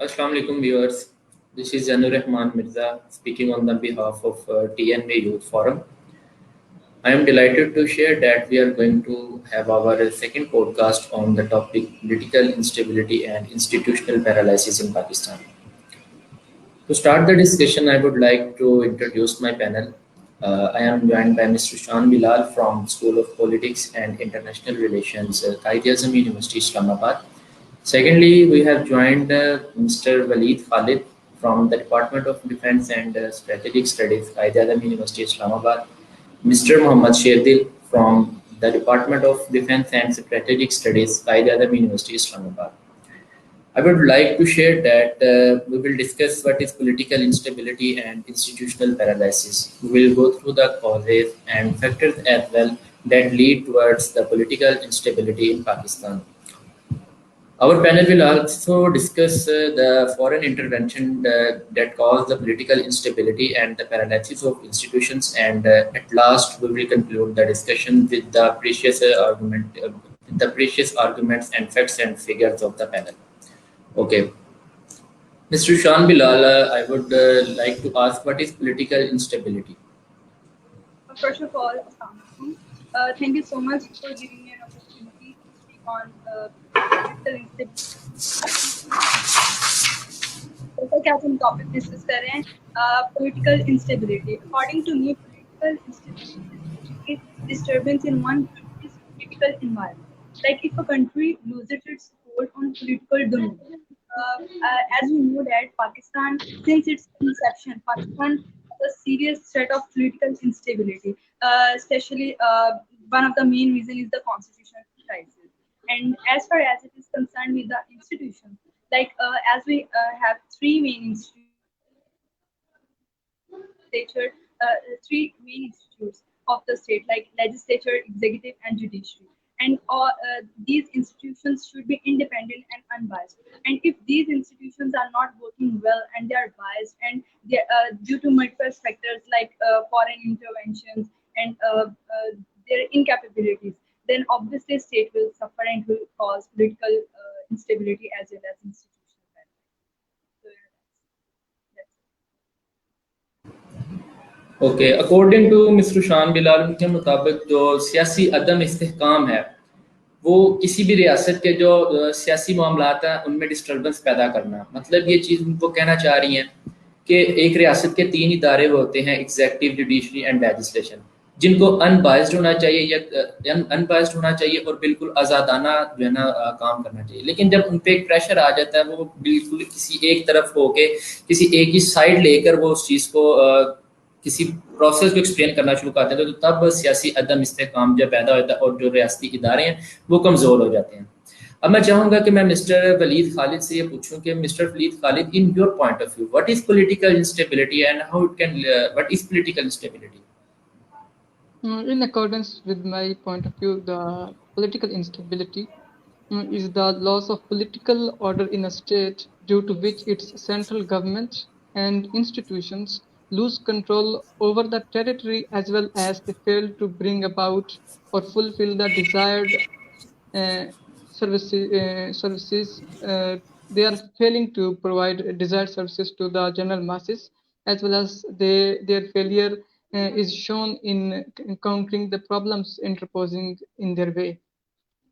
Assalamu alaikum viewers. This is Zanur Rahman Mirza speaking on the behalf of TNV Youth Forum. I am delighted to share that we are going to have our second podcast on the topic political instability and institutional paralysis in Pakistan. To start the discussion, I would like to introduce my panel. I am joined by Mr. Shan Bilal from School of Politics and International Relations, Quaid-e-Azam University, Islamabad. Secondly, we have joined Mr. Waleed Khalid from the Department of Defense and Strategic Studies, Quaid-e-Azam University, Islamabad. Mr. Mohammad Sherdil from the Department of Defense and Strategic Studies, Quaid-e-Azam University, Islamabad. I would like to share that we will discuss what is political instability and institutional paralysis. We will go through the causes and factors as well that lead towards the political instability in Pakistan. Our panel will also discuss the foreign intervention that caused the political instability and the paralysis of institutions, and at last we will conclude the discussion with the precious arguments and facts and figures of the panel. Okay, Mr. Shan Bilal, I would like to ask what is political instability? First of all, thank you so much for giving me an opportunity to speak on political instability. जैसा कि आज हम topic discuss कर रहे हैं political instability. According to me, political instability is disturbance in one country's political environment. Like if a country loses its hold on political domain. As we know that Pakistan, since its inception, Pakistan has a serious threat of political instability. Especially one of the main reasons is the constitutional crisis. And as far as it is concerned with the institutions, like as we have three main institutes of the state, like legislature, executive, and judiciary. And these institutions should be independent and unbiased. And if these institutions are not working well and they are biased and they due to multiple factors like foreign interventions and their incapabilities, then obviously state will suffer and will cause political instability as well as institutional failure. So yeah, that's it. Okay according to mister Shan Bilal کے مطابق جو سیاسی عدم استحکام ہے وہ کسی بھی ریاست کے جو سیاسی معاملات ہیں ان میں ڈسٹربنس پیدا کرنا، مطلب یہ چیز وہ کہنا چاہ رہی ہیں کہ ایک ریاست کے 3 ادارے ہوتے ہیں، ایگزیکٹو، جوڈیشری اینڈ لیجسلیشن، جن کو ان بائزڈ ہونا چاہیے یا ان بائزڈ ہونا چاہیے اور بالکل آزادانہ جو ہے نا کام کرنا چاہیے. لیکن جب ان پہ ایک پریشر آ جاتا ہے وہ بالکل کسی ایک طرف ہو کے کسی ایک ہی سائڈ لے کر وہ اس چیز کو کسی پروسیس کو ایکسپلین کرنا شروع کرتے ہیں تو تب سیاسی عدم استحکام جو پیدا ہوتا ہے اور جو ریاستی ادارے ہیں وہ کمزور ہو جاتے ہیں. اب میں چاہوں گا کہ میں مسٹر ولید خالد سے یہ پوچھوں کہ mister Waleed Khalid, in your point of view what is political instability and how it can what is political instability? In accordance with my point of view, the political instability is the loss of political order in a state due to which its central government and institutions lose control over the territory as well as they fail to bring about or fulfill the desired services. They are failing to provide desired services to the general masses, as well as their failure is shown in encountering the problems interposing in their way.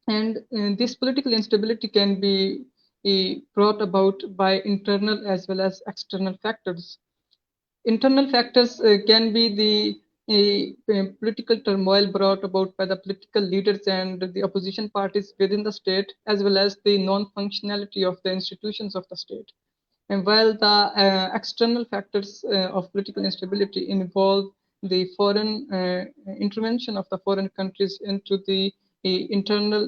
And this political instability can be brought about by internal as well as external factors. Internal factors can be the political turmoil brought about by the political leaders and the opposition parties within the state, as well as the non-functionality of the institutions of the state. And while the external factors of political instability involve the foreign intervention of the foreign countries into the internal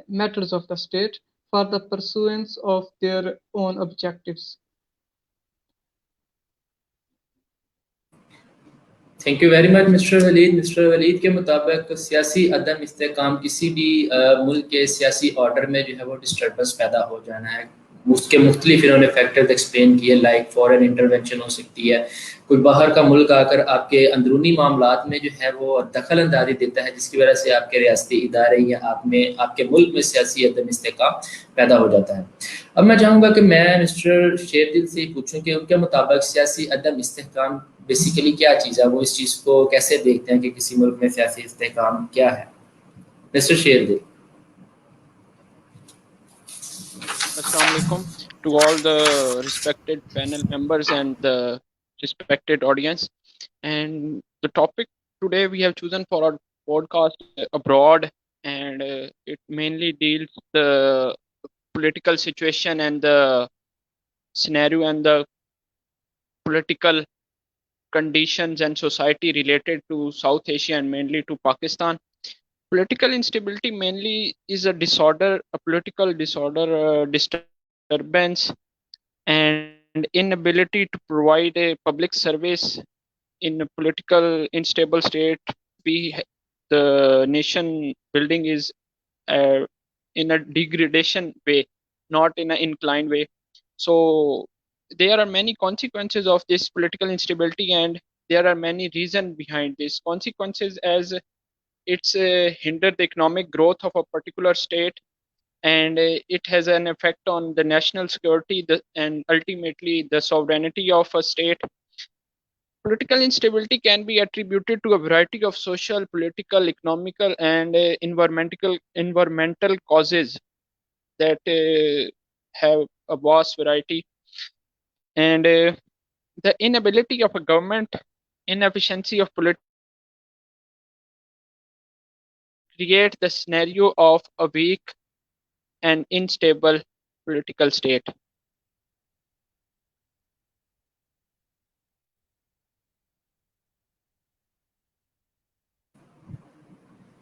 matters of the state for the pursuance of their own objectives. Thank you very much mister Walid. Mister Walid کے مطابق سیاسی عدم استحکام کسی بھی ملک کے سیاسی order میں جو ہے وہ ڈسٹربنس پیدا ہو جانا ہے، اس کے مختلف انہوں نے فیکٹرز ایکسپلین کیے, لائک فورن انٹرونشن ہو سکتی ہے, کوئی باہر کا ملک آ کر آپ کے اندرونی معاملات میں جو ہے وہ دخل اندازی دیتا ہے, جس کی وجہ سے آپ کے ریاستی ادارے یا آپ کے ملک میں سیاسی عدم استحکام پیدا ہو جاتا ہے. اب میں چاہوں گا کہ میں مسٹر شیردل سے پوچھوں کہ ان کے مطابق سیاسی عدم استحکام بیسیکلی کیا چیز ہے, وہ اس چیز کو کیسے دیکھتے ہیں کہ کسی ملک میں سیاسی استحکام کیا ہے. Mister Sherdil. Assalamu alaikum to all the respected panel members and the respected audience. And the topic today we have chosen for our podcast abroad, and it mainly deals the political situation and the scenario and the political conditions and society related to South Asia and mainly to Pakistan. Political instability mainly is a disorder, a political disorder, disturbance, and inability to provide a public service in a political unstable state. The nation building is in a degradation way, not in an inclined way. So there are many consequences of this political instability, and there are many reasons behind these consequences, as it's hindered the economic growth of a particular state, and it has an effect on the national security and ultimately the sovereignty of a state. Political instability can be attributed to a variety of social, political, economical, and environmental causes that have a vast variety. And the inability of a government, inefficiency of politics, create the scenario of a weak and unstable political state.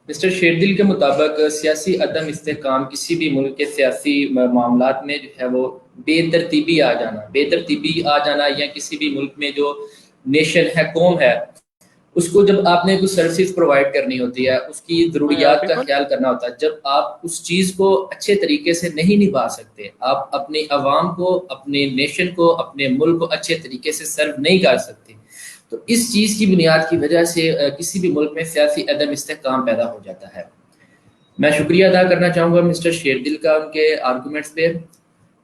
Mister Sherdil کے مطابق سیاسی عدم استحکام کسی بھی ملک کے سیاسی معاملات میں جو ہے وہ بے ترتیبی آ جانا یا کسی بھی ملک میں جو نیشن ہے, قوم ہے, اس کو جب آپ نے کوئی سروسز پرووائڈ کرنی ہوتی ہے, اس کی ضروریات کا خیال کرنا ہوتا ہے, جب آپ اس چیز کو اچھے طریقے سے نہیں نبھا سکتے, آپ اپنے عوام کو, اپنے نیشن کو, اپنے ملک کو اچھے طریقے سے سرو نہیں کر سکتے, تو اس چیز کی بنیاد کی وجہ سے کسی بھی ملک میں سیاسی عدم استحکام پیدا ہو جاتا ہے. میں شکریہ ادا کرنا چاہوں گا مسٹر شیردل کا ان کے آرگومنٹس پہ.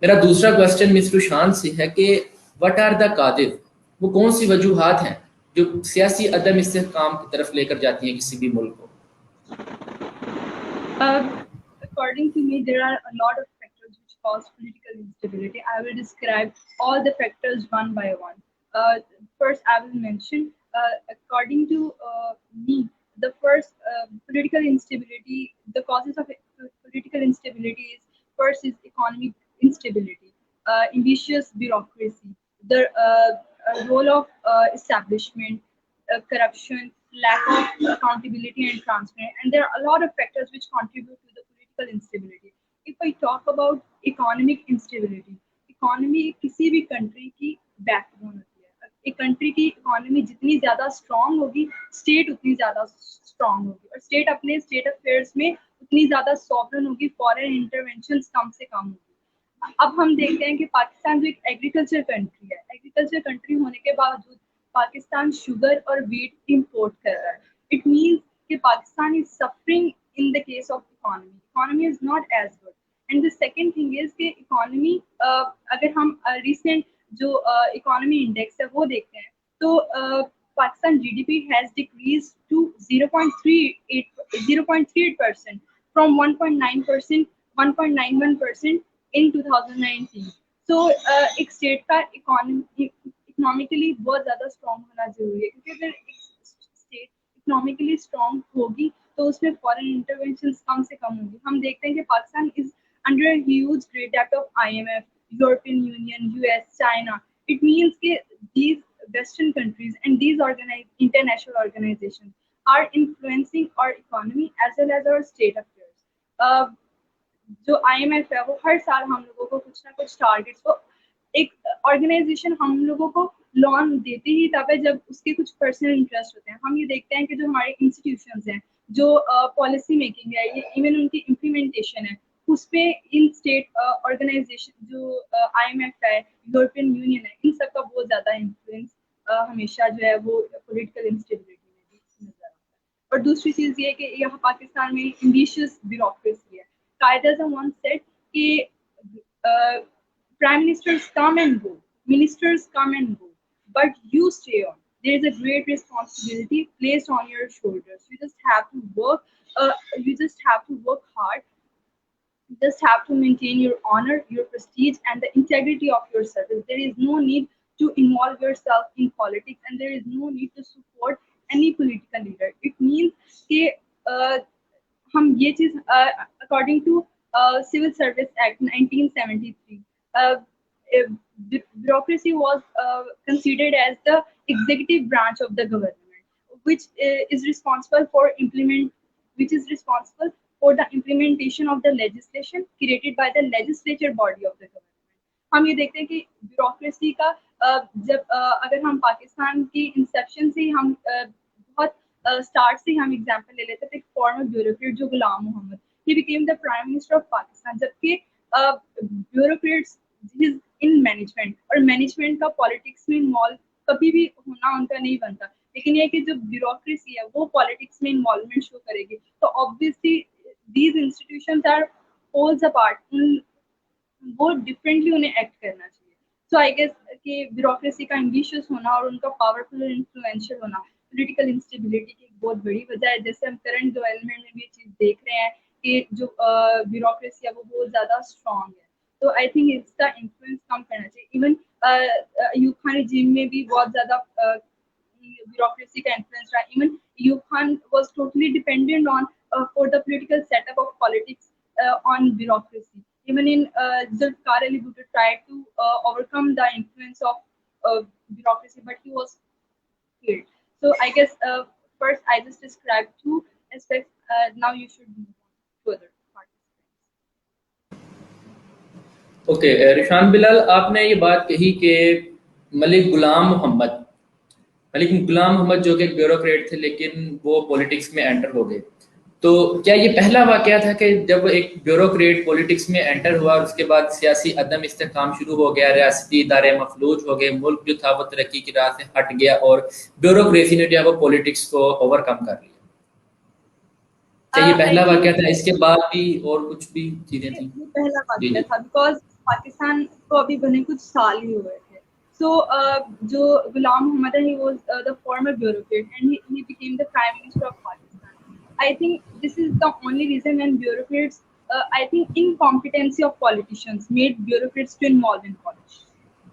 میرا دوسرا کویسچن مسٹر شان سے ہے کہ وٹ آر دا کاذب, وہ کون سی وجوہات ہیں جو سیاسی عدم استحکام کی طرف لے کر جاتی ہیں کسی بھی ملک کو. According to me, there are a lot of factors which cause political instability. I will describe all the factors one by one. First, I will mention, according to me, the first political instability, the causes of political instability is, first is economic instability, ambitious bureaucracy, the role of establishment, corruption, lack of accountability and transparency, and there are a lot of factors which contribute to the political instability. If I talk about economic instability, economy کسی بھی country کی back bone ہوتی ہے. ایک country کی economy جتنی زیادہ strong ہوگی, اسٹیٹ اتنی زیادہ اسٹرانگ ہوگی, اور اسٹیٹ اپنے اسٹیٹ افیئرس میں اتنی زیادہ سوورن ہوگی, فارن انٹرونشنز کم سے کم ہوگی. اب ہم دیکھتے ہیں کہ پاکستان جو ایک ایگریکلچر کنٹری ہے, ایگریکلچر کنٹری ہونے کے باوجود پاکستان شوگر اور ویٹ امپورٹ کر رہا ہے. اٹ مینس کہ Pakistan is suffering in the case of economy. Economy is not as good. And the second thing is کہ economy, اگر ہم recent جو economy index ہے وہ دیکھتے ہیں تو Pakistan GDP has decreased to 0.38% from 1.91% in 2019. So ایک state کا economically بہت زیادہ strong ہونا ضروری ہے, کیونکہ اگر ایک state economically strong ہوگی تو اس میں فارن انٹرونشنز کم سے کم ہوں گی. ہم دیکھتے ہیں کہ Pakistan is under a huge great debt of IMF, European Union, US, China. It means کہ these western countries and these international organisation are influencing our economy as well as our state affairs. جو IMF ہے وہ ہر سال ہم لوگوں کو کچھ نہ کچھ ٹارگیٹس, وہ ایک آرگنائزیشن ہم لوگوں کو لون دیتی ہی تب ہے جب اس کے کچھ پرسنل انٹرسٹ ہوتے ہیں. ہم یہ دیکھتے ہیں کہ جو ہمارے انسٹیٹیوشنز ہیں, جو پالیسی میکنگ ہے, ایون ان کی امپلیمنٹیشن ہے, اس پہ ان اسٹیٹ آرگنائزیشن جو IMF ہے, یورپین یونین ہے, ان سب کا بہت زیادہ انفلوئنس ہمیشہ جو ہے وہ پولیٹیکل انسٹیبلٹی میں بھی نظر آتا ہے. اور دوسری چیز یہ کہ یہاں پاکستان میں ایمبیشیس بیوروکریسی ہے. قائد اعظم ون سیٹ کہ prime ministers come and go, ministers come and go, but you stay on. There is a great responsibility placed on your shoulders. You just have to work. You just have to work hard. You just have to maintain your honor, your prestige, and the integrity of your service. There is no need to involve yourself in politics, and there is no need to support any political leader. It means that ہم یہ چیز according to civil service act 1973 bureaucracy was considered as the executive branch of the government, which is responsible for the implementation of the legislation created by the legislature body of the government. ہم یہ دیکھتے ہیں کہ bureaucracy کا جب اگر ہم پاکستان کی انسیپشن سے ہم بہت اسٹارٹ سے ہم ایگزامپل لے لیتے تھے. فارمر بیوروکریٹ جو Ghulam Muhammad, he became the prime minister of Pakistan, جبکہ بیوروکریٹس ان مینجمنٹ, اور مینجمنٹ کا پالیٹکس میں انوالو کبھی بھی ہونا ان کا نہیں بنتا. لیکن یہ کہ جو بیوروکریسی ہے وہ پالیٹکس میں انوالومنٹ شو کرے گی, تو obviously these institutions are poles apart, وہ ڈفرینٹلی انہیں ایکٹ کرنا چاہیے. سو آئی گیس کہ بیوروکریسی کا ایمبیشیس ہونا اور ان کا پاورفل اور انفلوئنشیل ہونا پولیٹیکل انسٹیبلٹی کی ایک بہت بڑی وجہ ہے. جیسے ہم کرنٹ ڈیولپمنٹ میں بھی یہ چیز دیکھ رہے ہیں کہ جو بیوروکریسی ہے وہ بہت زیادہ اسٹرانگ ہے. تو آئی تھنک اس کا انفلوئنس کم کرنا چاہیے. ایون ایوب خان رجیم میں بھی بہت زیادہ بیوروکریسی کا انفلوئنس رہا. Even Ayub Khan was totally dependent on for the political set up of politics on bureaucracy. Even in Zulfikar Ali Bhutto tried to overcome the influence of bureaucracy, but he was failed. So I guess first I just described two aspects. Now you should move on to other participants. Okay Rashan Bilal, آپ نے یہ بات کہی کہ ملک غلام محمد جو کہ ایک bureaucrat تھے لیکن وہ پولیٹکس میں انٹر ہو گئے, تو کیا یہ پہلا واقعہ تھا کہ جب ایک بیوروکریٹ پولیٹکس میں انٹر ہوا اور اس کے بعد سیاسی عدم استحکام شروع ہو گیا, ریاستی ادارے مفلوج ہو گئے, ملک جو تھا وہ ترقی کی راہ سے ہٹ گیا اور بیوروکریسی نے جو ہے وہ پولیٹکس کو اوور کم کر لیا؟ کیا یہ پہلا واقعہ تھا؟ اس کے بعد بھی اور کچھ بھی چیزیں تھیں؟ یہ پہلا واقعہ تھا بیکاز پاکستان کو ابھی بنے کچھ سال ہی ہوئے تھے. سو جو غلام محمد ہے, he was the former bureaucrat and he became the prime minister of Pakistan. I think this is the only reason when bureaucrats, I think incompetency of politicians made bureaucrats to involve in politics.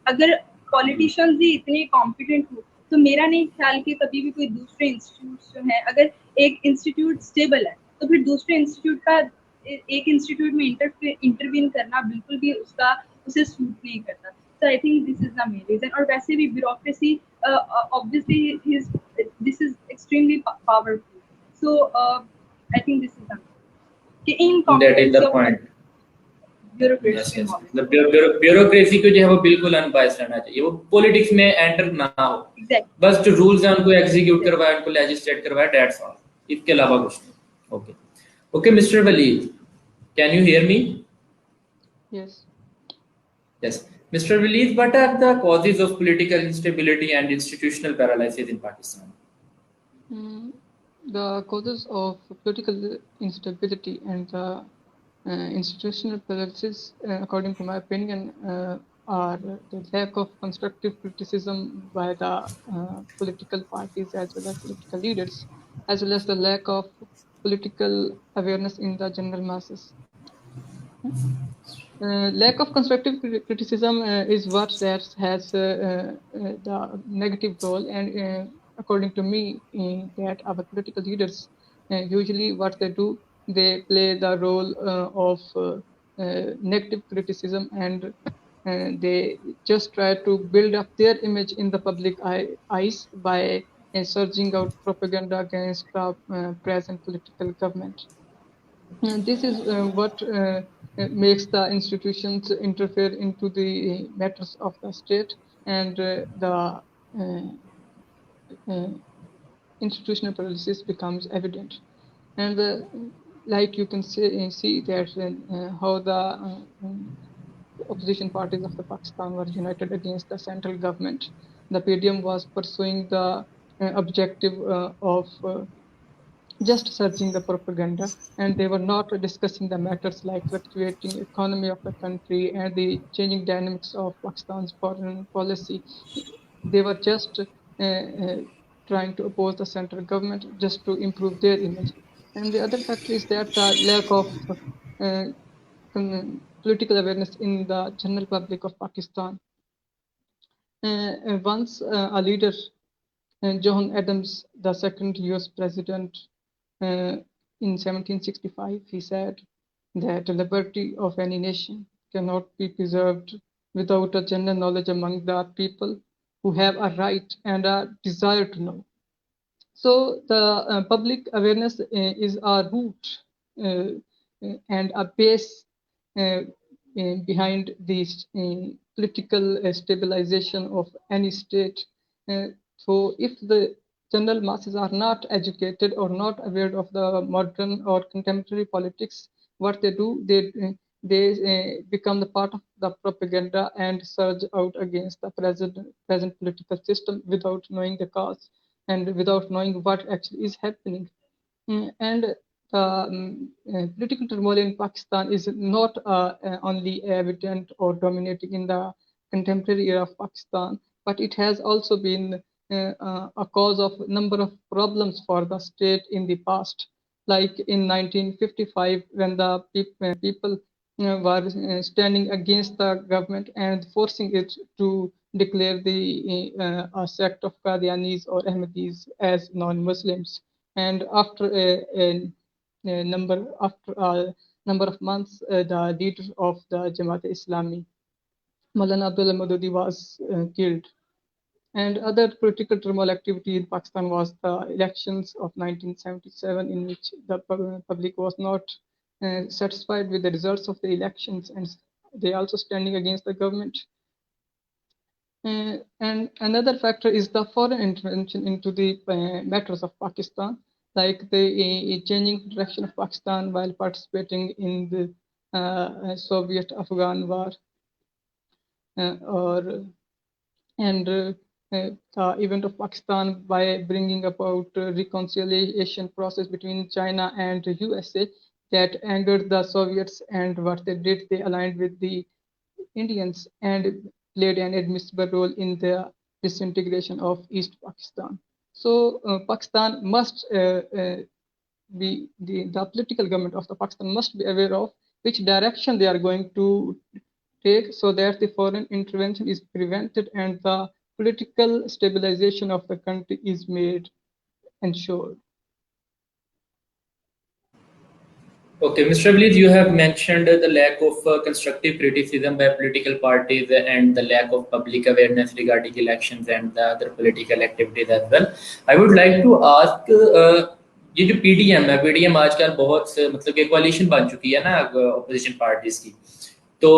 اگر politicians ہی اتنے competent ہو تو میرا نہیں خیال کہ کبھی بھی کوئی دوسرے انسٹیٹیوٹ جو ہیں, اگر ایک انسٹیٹیوٹ اسٹیبل ہے تو پھر دوسرے انسٹیٹیوٹ کا ایک انسٹیٹیوٹ میں انٹروین کرنا بالکل بھی اسے سوٹ نہیں کرتا. So I think this is the main reason. اور ویسے بھی bureaucracy obviously this is extremely powerful. So I think this is the کہ incompetency of bureaucracy. بیوروکریسی کو جو ہے وہ بالکل ان بائس رہنا چاہیے, وہ پولیٹکس میں انٹر نہ ہو, بس جو رولز ہیں ان کو ایگزیکیوٹ کروائے, ان کو لیجسلیٹ کروائے, دیٹس آل, اس کے علاوہ کچھ نہیں. Okay okay mister Walid, can you hear me? Yes. Yes. Mr. Walid, what are the causes of political instability and institutional paralysis in Pakistan? The causes of political instability and the institutional paralysis, according to my opinion, are the lack of constructive criticism by the political parties as well as political leaders, as well as the lack of political awareness in the general masses. Lack of constructive criticism is what has the negative role, and according to me, that our political leaders usually what they do, they play the role of negative criticism, and they just try to build up their image in the public eyes by surging out propaganda against the present political government. And this is what makes the institutions interfere into the matters of the state, and the institutional paralysis becomes evident. And like you can see that how the opposition parties of the Pakistan were united against the central government. The PDM was pursuing the objective of just searching the propaganda, and they were not discussing the matters like fluctuating economy of the country and the changing dynamics of Pakistan's foreign policy. They were just trying to oppose the central government just to improve their image. And the other factor is that the lack of uh, political awareness in the general public of Pakistan. Once a leader, John Adams, the second US president, in 1765, he said that the liberty of any nation cannot be preserved without a general knowledge among the people who have a right and a desire to know. So the public awareness is a root and a base behind the political stabilization of any state. So if the general masses are not educated or not aware of the modern or contemporary politics, what they do, they become the part of the propaganda and surge out against the present political system without knowing the cause and without knowing what actually is happening. And political turmoil in Pakistan is not only evident or dominating in the contemporary era of Pakistan, but it has also been a cause of a number of problems for the state in the past. Like in 1955, when the people were standing against the government and forcing it to declare the sect of Qadianis or Ahmadis as non-Muslims. And after a number of months, the leader of the Jamaat Islami, Maulana Abdullah Maududi, was killed. And other political turmoil activity in Pakistan was the elections of 1977, in which the public was not satisfied with the results of the elections, and they also standing against the government. And another factor is the foreign intervention into the matters of Pakistan, like the changing direction of Pakistan while participating in the Soviet-Afghan war, and the event of Pakistan by bringing about reconciliation process between China and USA that angered the Soviets, and what they did, they aligned with the Indians and played an admissible role in the disintegration of East Pakistan. So Pakistan must be the political government of the Pakistan must be aware of which direction they are going to take, so that the foreign intervention is prevented and the political stabilization of the country is made ensured. Okay, Mr. Ableed, you have mentioned the lack of constructive criticism by political parties and the lack of public awareness regarding elections and the other political activities as well. I would like to ask, ये जो PDM है, PDM आजकल बहुत मतलब कि कोalition बन चुकी है ना ऑपोजिशन पार्टीज की, तो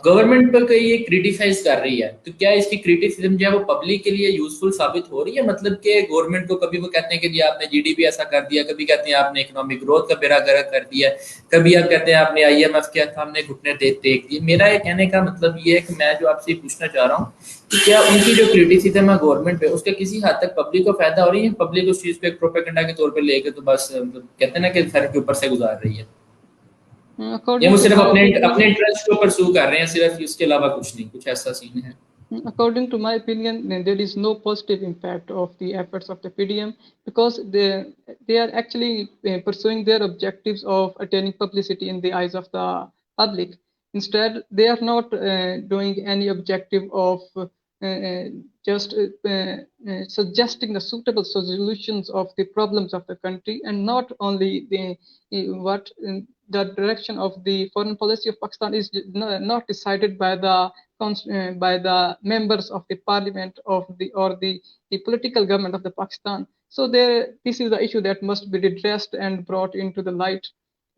गवर्नमेंट पर कई ये क्रिटिसाइज कर रही है, तो क्या इसकी क्रिटिसिज्म जो है वो पब्लिक के लिए यूजफुल साबित हो रही है? मतलब कि गवर्नमेंट को कभी वो कहते हैं कि जी आपने जीडीपी ऐसा कर दिया, कभी कहते हैं आपने इकोनॉमिक ग्रोथ का बेड़ा गर्क कर दिया, कभी आप कहते हैं आपने आईएमएफ के सामने घुटने देख दिए। मेरा ये कहने का मतलब ये है कि मैं जो आपसे पूछना चाह रहा हूँ कि क्या उनकी जो क्रिटिसिज्म है गवर्नमेंट पे, उसका किसी हद तक पब्लिक को फायदा हो रही है? पब्लिक उस चीज पे एक प्रोपेगेंडा के तौर पे लेके तो बस कहते हैं ना कि सर के ऊपर से गुजार रही है, ये वो सिर्फ अपने इंटरेस्ट को परस्यू कर रहे हैं, सिर्फ इसके अलावा कुछ नहीं, कुछ ऐसा सीन है? According to my opinion, there is no positive impact of the efforts of the PDM, because they are actually pursuing their objectives of attaining publicity in the eyes of the public. Instead, they are not doing any objective of just suggesting the suitable solutions of the problems of the country, and not only the direction of the foreign policy of Pakistan is not decided by the members of the parliament of the political government of the Pakistan. So this is the issue that must be redressed and brought into the light,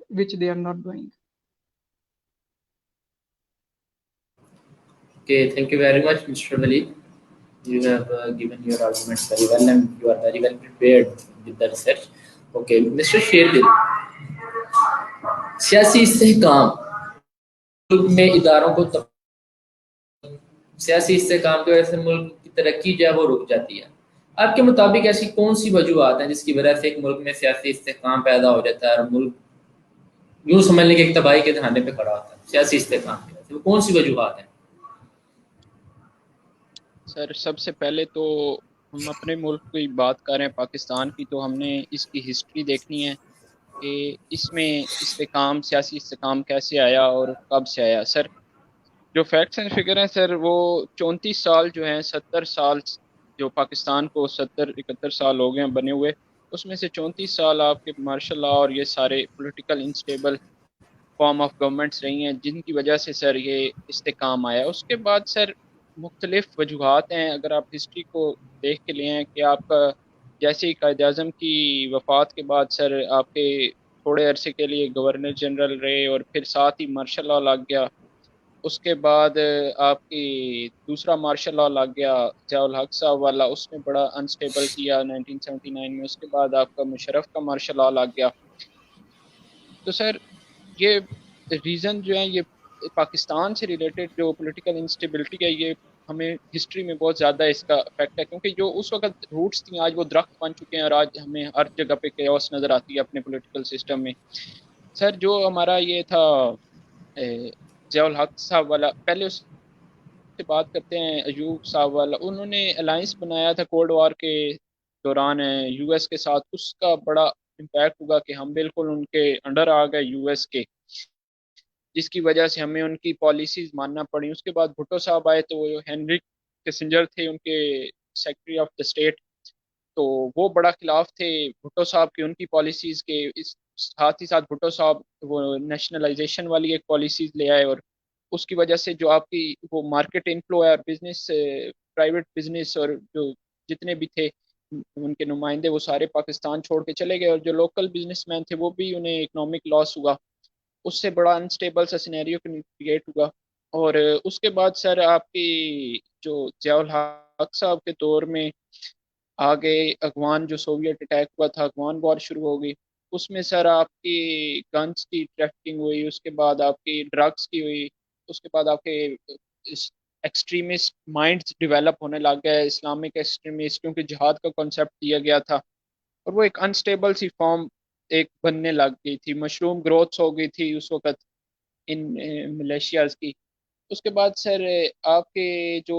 which they are not doing. Okay, thank you very much, Mr. Waleed. You have given your arguments very well, and you are very well prepared with the research. Okay, Mr. Sherdil, سیاسی استحکام ملک میں اداروں کو سیاسی استحکام کی وجہ سے ملک کی ترقی جو ہے وہ رک جاتی ہے. آپ کے مطابق ایسی کون سی وجوہات ہیں جس کی وجہ سے ایک ملک میں سیاسی استحکام پیدا ہو جاتا ہے اور ملک یوں سمجھ لیں کہ ایک تباہی کے دہانے پہ کھڑا ہوتا ہے سیاسی استحکام کی وجہ سے؟ وہ کون سی وجوہات ہیں؟ سر سب سے پہلے تو ہم اپنے ملک کی بات کریں پاکستان کی، تو ہم نے اس کی ہسٹری دیکھنی ہے کہ اس میں استحکام، سیاسی استحکام کیسے آیا اور کب سے آیا. سر جو فیکٹس اینڈ فگر ہیں سر، وہ 34 سال جو ہیں، 70 سال جو پاکستان کو 71 سال ہو گئے ہیں بنے ہوئے، اس میں سے 34 سال آپ کے مارشل لا اور یہ سارے political unstable form of governments رہی ہیں، جن کی وجہ سے سر یہ استحکام آیا. اس کے بعد سر مختلف وجوہات ہیں. اگر آپ ہسٹری کو دیکھ کے لیں کہ آپ کا جیسے ہی قائد اعظم کی وفات کے بعد سر آپ کے تھوڑے عرصے کے لیے گورنر جنرل رہے، اور پھر ساتھ ہی مارشل لا لگ گیا. اس کے بعد آپ کی دوسرا مارشل لا لگ گیا ضیاء الحق صاحب والا، اس نے بڑا انسٹیبل کیا 1979 میں. اس کے بعد آپ کا مشرف کا مارشل لا لگ گیا. تو سر یہ ریزن جو ہیں، یہ پاکستان سے ریلیٹڈ جو پولیٹیکل انسٹیبلٹی ہے، یہ ہمیں ہسٹری میں بہت زیادہ اس کا افیکٹ ہے، کیونکہ جو اس وقت روٹس تھیں آج وہ درخت بن چکے ہیں، اور آج ہمیں ہر جگہ پہ کیوس نظر آتی ہے اپنے پولیٹیکل سسٹم میں. سر جو ہمارا یہ تھا ضیاء الحق صاحب والا، پہلے اس سے بات کرتے ہیں ایوب صاحب والا. انہوں نے الائنس بنایا تھا کولڈ وار کے دوران یو ایس کے ساتھ. اس کا بڑا امپیکٹ ہوگا کہ ہم بالکل ان کے انڈر آ گئے یو ایس کے، جس کی وجہ سے ہمیں ان کی پالیسیز ماننا پڑی. اس کے بعد بھٹو صاحب آئے تو وہ ہینری کسنجر تھے ان کے سیکرٹری آف دا اسٹیٹ، تو وہ بڑا خلاف تھے بھٹو صاحب کی ان کی پالیسیز کے. اس ساتھ ہی ساتھ بھٹو صاحب وہ نیشنلائزیشن والی ایک پالیسیز لے آئے، اور اس کی وجہ سے جو آپ کی وہ مارکیٹ انفلو ہے اور بزنس، پرائیویٹ بزنس اور جو جتنے بھی تھے ان کے نمائندے، وہ سارے پاکستان چھوڑ کے چلے گئے، اور جو لوکل بزنس مین تھے وہ بھی انہیں اکنامک لاس ہوا. اس سے بڑا انسٹیبل سا سینیریو کریٹ ہوا. اور اس کے بعد سر آپ کی جو ضیاء الحق صاحب کے دور میں آگے افغان جو سوویٹ اٹیک ہوا تھا، افغان وار شروع ہو گئی. اس میں سر آپ کی گنس کی ٹریفکنگ ہوئی، اس کے بعد آپ کی ڈرگس کی ہوئی، اس کے بعد آپ کے ایکسٹریمسٹ مائنڈز ڈیولپ ہونے لگ گئے، اسلامک ایکسٹریمسٹ، کیونکہ جہاد کا کنسیپٹ دیا گیا تھا. اور وہ ایک انسٹیبل سی فارم ایک بننے لگ گئی تھی، مشروم گروتھ ہو گئی تھی اس وقت ان ملیشیاز کی. اس کے بعد سر آپ کے جو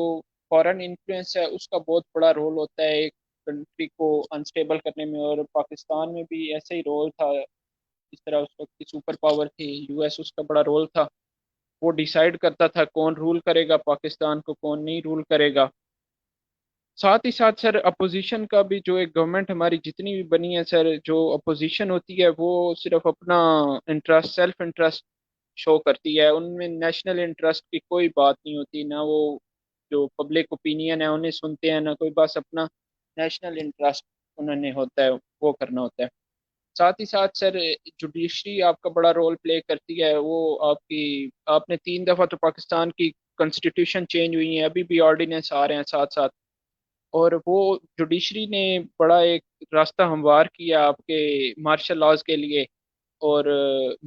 فارن انفلوئنس ہے اس کا بہت بڑا رول ہوتا ہے ایک کنٹری کو انسٹیبل کرنے میں، اور پاکستان میں بھی ایسا ہی رول تھا. اس طرح اس وقت کی سپر پاور تھی یو ایس، اس کا بڑا رول تھا. وہ ڈیسائیڈ کرتا تھا کون رول کرے گا پاکستان کو، کون نہیں رول کرے گا. ساتھ ہی ساتھ سر اپوزیشن کا بھی جو ایک گورنمنٹ ہماری جتنی بھی بنی ہے سر، جو اپوزیشن ہوتی ہے وہ صرف اپنا انٹرسٹ، سیلف انٹرسٹ شو کرتی ہے. ان میں نیشنل انٹرسٹ کی کوئی بات نہیں ہوتی، نہ وہ جو پبلک اوپینین ہے انہیں سنتے ہیں، نہ کوئی، بس اپنا نیشنل انٹرسٹ انہوں نے ہوتا ہے وہ کرنا ہوتا ہے. ساتھ ہی ساتھ سر جوڈیشری آپ کا بڑا رول پلے کرتی ہے. وہ آپ نے 3 دفعہ تو پاکستان کی کنسٹیٹیوشن چینج ہوئی ہیں، ابھی بھی آرڈیننس آ رہے ہیں ساتھ ساتھ، اور وہ جوڈیشری نے بڑا ایک راستہ ہموار کیا آپ کے مارشل لاز کے لیے. اور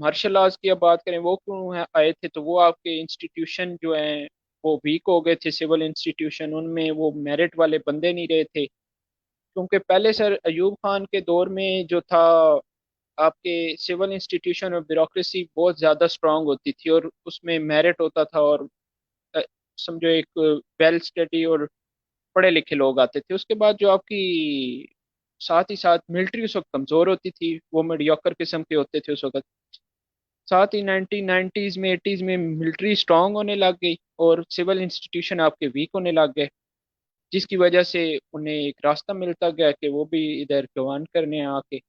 مارشل لاز کی اب بات کریں وہ کیوں آئے تھے، تو وہ آپ کے انسٹیٹیوشن جو ہیں وہ ویک ہو گئے تھے. سول انسٹیٹیوشن، ان میں وہ میرٹ والے بندے نہیں رہے تھے، کیونکہ پہلے سر ایوب خان کے دور میں جو تھا آپ کے سول انسٹیٹیوشن اور بیوروکریسی بہت زیادہ اسٹرانگ ہوتی تھی، اور اس میں میرٹ ہوتا تھا، اور سمجھو ایک ویل اسٹڈی اور پڑھے لکھے لوگ آتے تھے. اس کے بعد جو آپ کی ساتھ ہی ساتھ ملٹری اس وقت کمزور ہوتی تھی، وہ میڈیوکر قسم کے ہوتے تھے اس وقت. ساتھ ہی 1990s میں 80s میں ملٹری اسٹرانگ ہونے لگ گئی اور سول انسٹیٹیوشن آپ کے ویک ہونے لگ گئے، جس کی وجہ سے انہیں ایک راستہ ملتا گیا کہ وہ بھی ادھر گوان کرنے آ کے.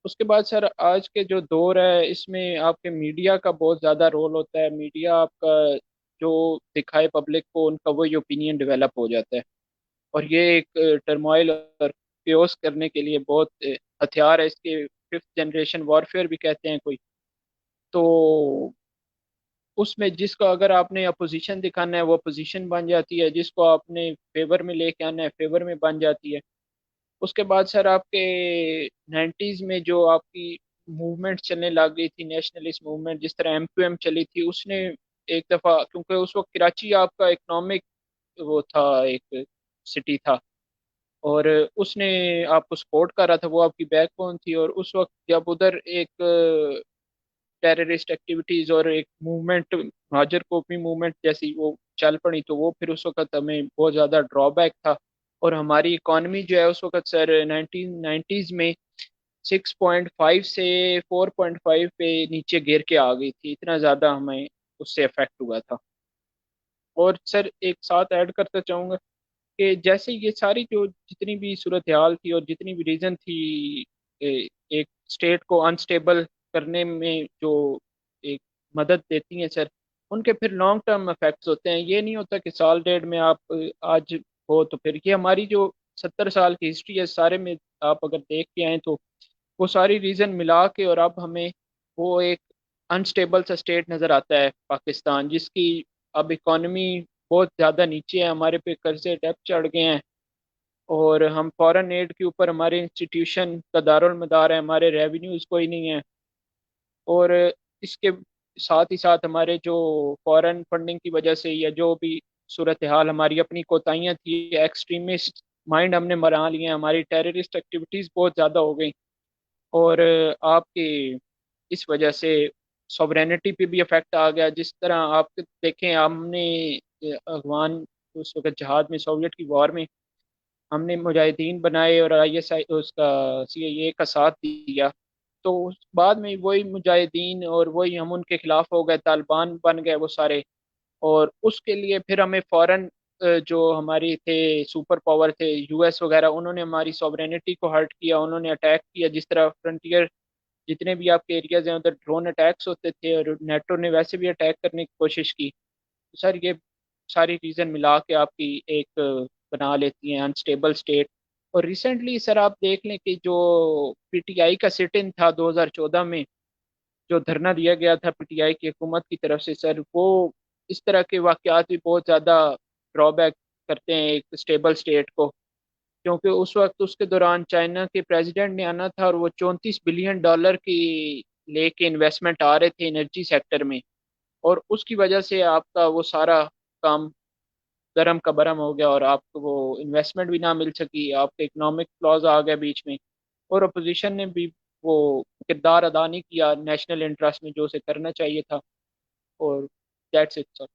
اس کے بعد سر آج کے جو دور ہے اس میں آپ کے میڈیا کا بہت زیادہ رول ہوتا ہے. میڈیا آپ کا جو دکھائے پبلک کو، ان کا وہی اوپینین ڈیولپ ہو جاتا ہے، اور یہ ایک ٹرمائل اور پیوس کرنے کے لیے بہت ہتھیار ہے. اس کے 5th جنریشن وارفیئر بھی کہتے ہیں کوئی. تو اس میں جس کو اگر آپ نے اپوزیشن دکھانا ہے وہ اپوزیشن بن جاتی ہے، جس کو آپ نے فیور میں لے کے آنا ہے فیور میں بن جاتی ہے. اس کے بعد سر آپ کے 90s میں جو آپ کی موومنٹ چلنے لگ گئی تھی، نیشنلسٹ موومنٹ جس طرح MQM چلی تھی، اس نے ایک دفعہ، کیونکہ اس وقت کراچی آپ کا اکنامک وہ تھا، ایک سٹی تھا، اور اس نے آپ کو سپورٹ کر رہا تھا، وہ آپ کی بیک بون تھی، اور اس وقت جب ادھر ایک ٹیررسٹ ایکٹیویٹیز اور ایک موومنٹ، مہاجر کوپی موومنٹ جیسی وہ چل پڑی، تو وہ پھر اس وقت ہمیں بہت زیادہ ڈرا بیک تھا، اور ہماری اکانومی جو ہے اس وقت سر 1990s میں 6.5 سے 4.5 پہ نیچے گر کے آ گئی تھی، اتنا زیادہ ہمیں اس سے افیکٹ ہوا تھا۔ اور سر ایک ساتھ ایڈ کرتا چاہوں گا کہ جیسے یہ ساری جو جتنی بھی صورتحال تھی اور جتنی بھی ریزن تھی ایک اسٹیٹ کو انسٹیبل کرنے میں جو ایک مدد دیتی ہیں سر، ان کے پھر لانگ ٹرم افیکٹس ہوتے ہیں، یہ نہیں ہوتا کہ سال ڈیڑھ میں آپ آج ہو تو پھر یہ ہماری جو 70 سال کی ہسٹری ہے سارے میں آپ اگر دیکھ کے آئیں تو وہ ساری ریزن ملا کے، اور اب ہمیں وہ ایک انسٹیبل سا اسٹیٹ نظر آتا ہے پاکستان، جس کی اب اکانومی بہت زیادہ نیچے ہے، ہمارے پہ قرضے ڈیپ چڑھ گئے ہیں، اور ہم فارن ایڈ کے اوپر ہمارے انسٹیٹیوشن کا دارالمدار ہے، ہمارے ریونیوز کوئی نہیں ہے، اور اس کے ساتھ ہی ساتھ ہمارے جو فارن فنڈنگ کی وجہ سے یا جو بھی صورتحال ہماری اپنی کوتاہیاں تھی، ایکسٹریمسٹ مائنڈ ہم نے بنا لیے ہیں، ہماری ٹیررسٹ ایکٹیویٹیز بہت زیادہ ہو گئی، اور آپ کے اس وجہ سے سوورینٹی پہ بھی افیکٹ آ گیا، جس طرح آپ دیکھیں ہم نے افغان اس وقت جہاد میں سوویٹ کی وار میں ہم نے مجاہدین بنائے اور ISI اس کا CIA کا ساتھ دیا، تو بعد میں وہی مجاہدین اور وہی ہم ان کے خلاف ہو گئے، طالبان بن گئے وہ سارے، اور اس کے لیے پھر ہمیں فورن جو ہماری تھے سپر پاور تھے US وغیرہ، انہوں نے ہماری سوورینٹی کو ہرٹ کیا، انہوں نے اٹیک کیا، جس طرح فرنٹیئر جتنے بھی آپ کے ایریاز ہیں ادھر ڈرون اٹیکس ہوتے تھے، اور نیٹو نے ویسے بھی اٹیک کرنے کی کوشش کی، سر یہ ساری ریزن ملا کے آپ کی ایک بنا لیتی ہیں انسٹیبل اسٹیٹ۔ اور ریسنٹلی سر آپ دیکھ لیں کہ جو PTI کا سٹ ان تھا 2014 میں، جو دھرنا دیا گیا تھا PTI کی حکومت کی طرف سے، سر وہ اس طرح کے واقعات بھی بہت زیادہ ڈرا بیک کرتے ہیں ایک اسٹیبل اسٹیٹ کو، کیونکہ اس وقت اس کے دوران چائنا کے پریزیڈنٹ نے آنا تھا، اور وہ $34 بلین کی لے کے انویسٹمنٹ آ رہے تھے انرجی سیکٹر میں، اور اس کی وجہ سے آپ کا وہ سارا کام درم کا برم ہو گیا، اور آپ کو وہ انویسٹمنٹ بھی نہ مل سکی، آپ کے اکنامک فلاز آ گئے بیچ میں، اور اپوزیشن نے بھی وہ کردار ادا نہیں کیا نیشنل انٹرسٹ میں جو اسے کرنا چاہیے تھا، اور that's it sir.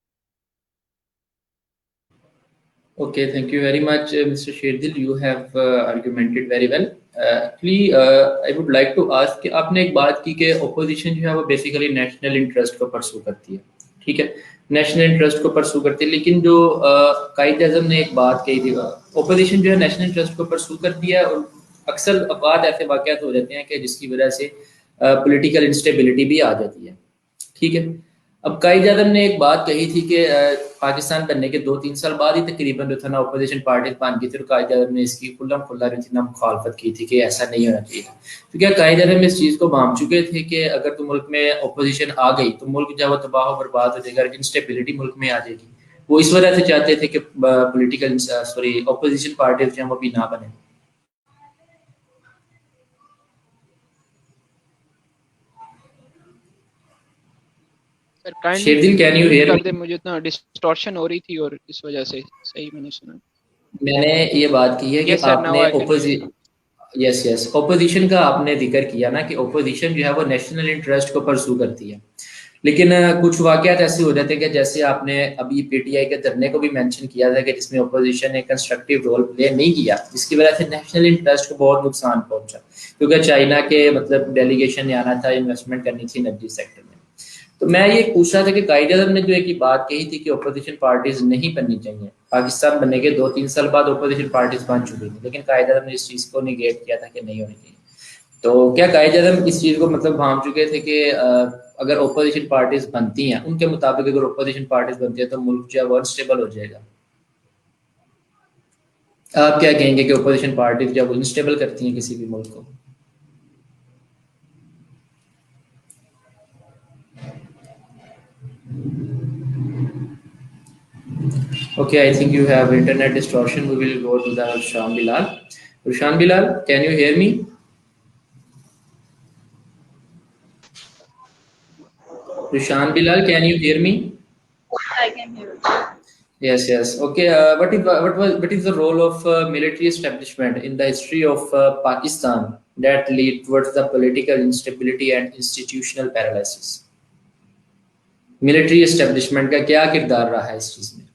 Okay, thank you very much, Mr. Sherdil. You have argumented very well. Actually, I would like to ask کہ آپ نے ایک بات کی کہ اپوزیشن جو ہے وہ بیسیکلی نیشنل انٹرسٹ کو پرسو کرتی ہے، ٹھیک ہے، نیشنل انٹرسٹ کو پرسو کرتی ہے، لیکن جو قائد اعظم نے ایک بات کہی تھی، اپوزیشن جو ہے نیشنل انٹرسٹ کو پرسو کرتی ہے، اور اکثر اوقات ایسے واقعات ہو جاتے ہیں کہ جس کی وجہ سے پولیٹیکل انسٹیبلٹی بھی آ جاتی ہے، ٹھیک ہے۔ اب قائد اعظم نے ایک بات کہی تھی کہ پاکستان بننے کے 2-3 سال بعد ہی تقریباً جو تھا نا اپوزیشن پارٹیز بن گئی تھی، اور قائد اعظم نے اس کی کھلم کھلا جو تھی نا مخالفت کی تھی کہ ایسا نہیں ہونا چاہیے، تو کیا قائد اعظم اس چیز کو بھانپ چکے تھے کہ اگر تو ملک میں اپوزیشن آ گئی تو ملک جو ہے وہ تباہ و برباد ہو جائے گا، انسٹیبلٹی ملک میں آ جائے گی، وہ اس وجہ سے چاہتے تھے کہ پولیٹیکل اپوزیشن پارٹیز جو ہیں وہ بھی نہ بنے؟ Sir kindly Sherdil can you repeat here کر می؟ دیں، مجھے اتنا ڈسٹورشن ہو رہی تھی اور اس وجہ سے صحیح میں نے سنا۔ میں نے یہ بات کی ہے کہ یس سر، آپ ناؤ نے I can hear. Yes opposition کا آپ نے ذکر کیا نا کہ اپوزیشن جو ہے وہ نیشنل انٹرسٹ کو پرسو کرتی ہے، لیکن کچھ واقعات ایسے ہو جاتے ہیں کہ جیسے آپ نے ابھی PTI کے دھرنے کو بھی مینشن کیا تھا کہ جس میں اپوزیشن نے کنسٹرکٹیو رول پلے نہیں کیا، جس کی وجہ سے نیشنل انٹرسٹ کو بہت نقصان پہنچا، کیونکہ چائنا کے مطلب ڈیلیگیشن نے آنا تھا، انویسٹمنٹ کرنی تھی انرجی سیکٹر میں۔ تو میں یہ پوچھ رہا تھا کہ قائد اعظم نے جو ایک بات کہی تھی کہ اپوزیشن پارٹیز نہیں بننی چاہیے، پاکستان بننے کے 2-3 سال بعد اپوزیشن پارٹیز بن چکی تھی، لیکن قائد اعظم نے اس چیز کو نیگیٹ کیا تھا کہ نہیں ہونی چاہیے، تو کیا قائد اعظم اس چیز کو مطلب بھانپ چکے تھے کہ اگر اپوزیشن پارٹیز بنتی ہیں، ان کے مطابق اگر اپوزیشن پارٹیز بنتی ہیں تو ملک جو ہے وہ انسٹیبل ہو جائے گا؟ آپ کیا کہیں گے کہ اپوزیشن پارٹیز جب انسٹیبل کرتی ہیں کسی بھی ملک کو؟ Okay, I think you have internet distortion. We will go to the Rushan Bilal. Rushan Bilal, can you hear me? Rushan Bilal, can you hear me? I can hear you. Yes, yes. Okay. What is the role of military establishment in the history of Pakistan that lead towards the political instability and institutional paralysis? Military establishment का क्या किरदार रहा है इस चीज में?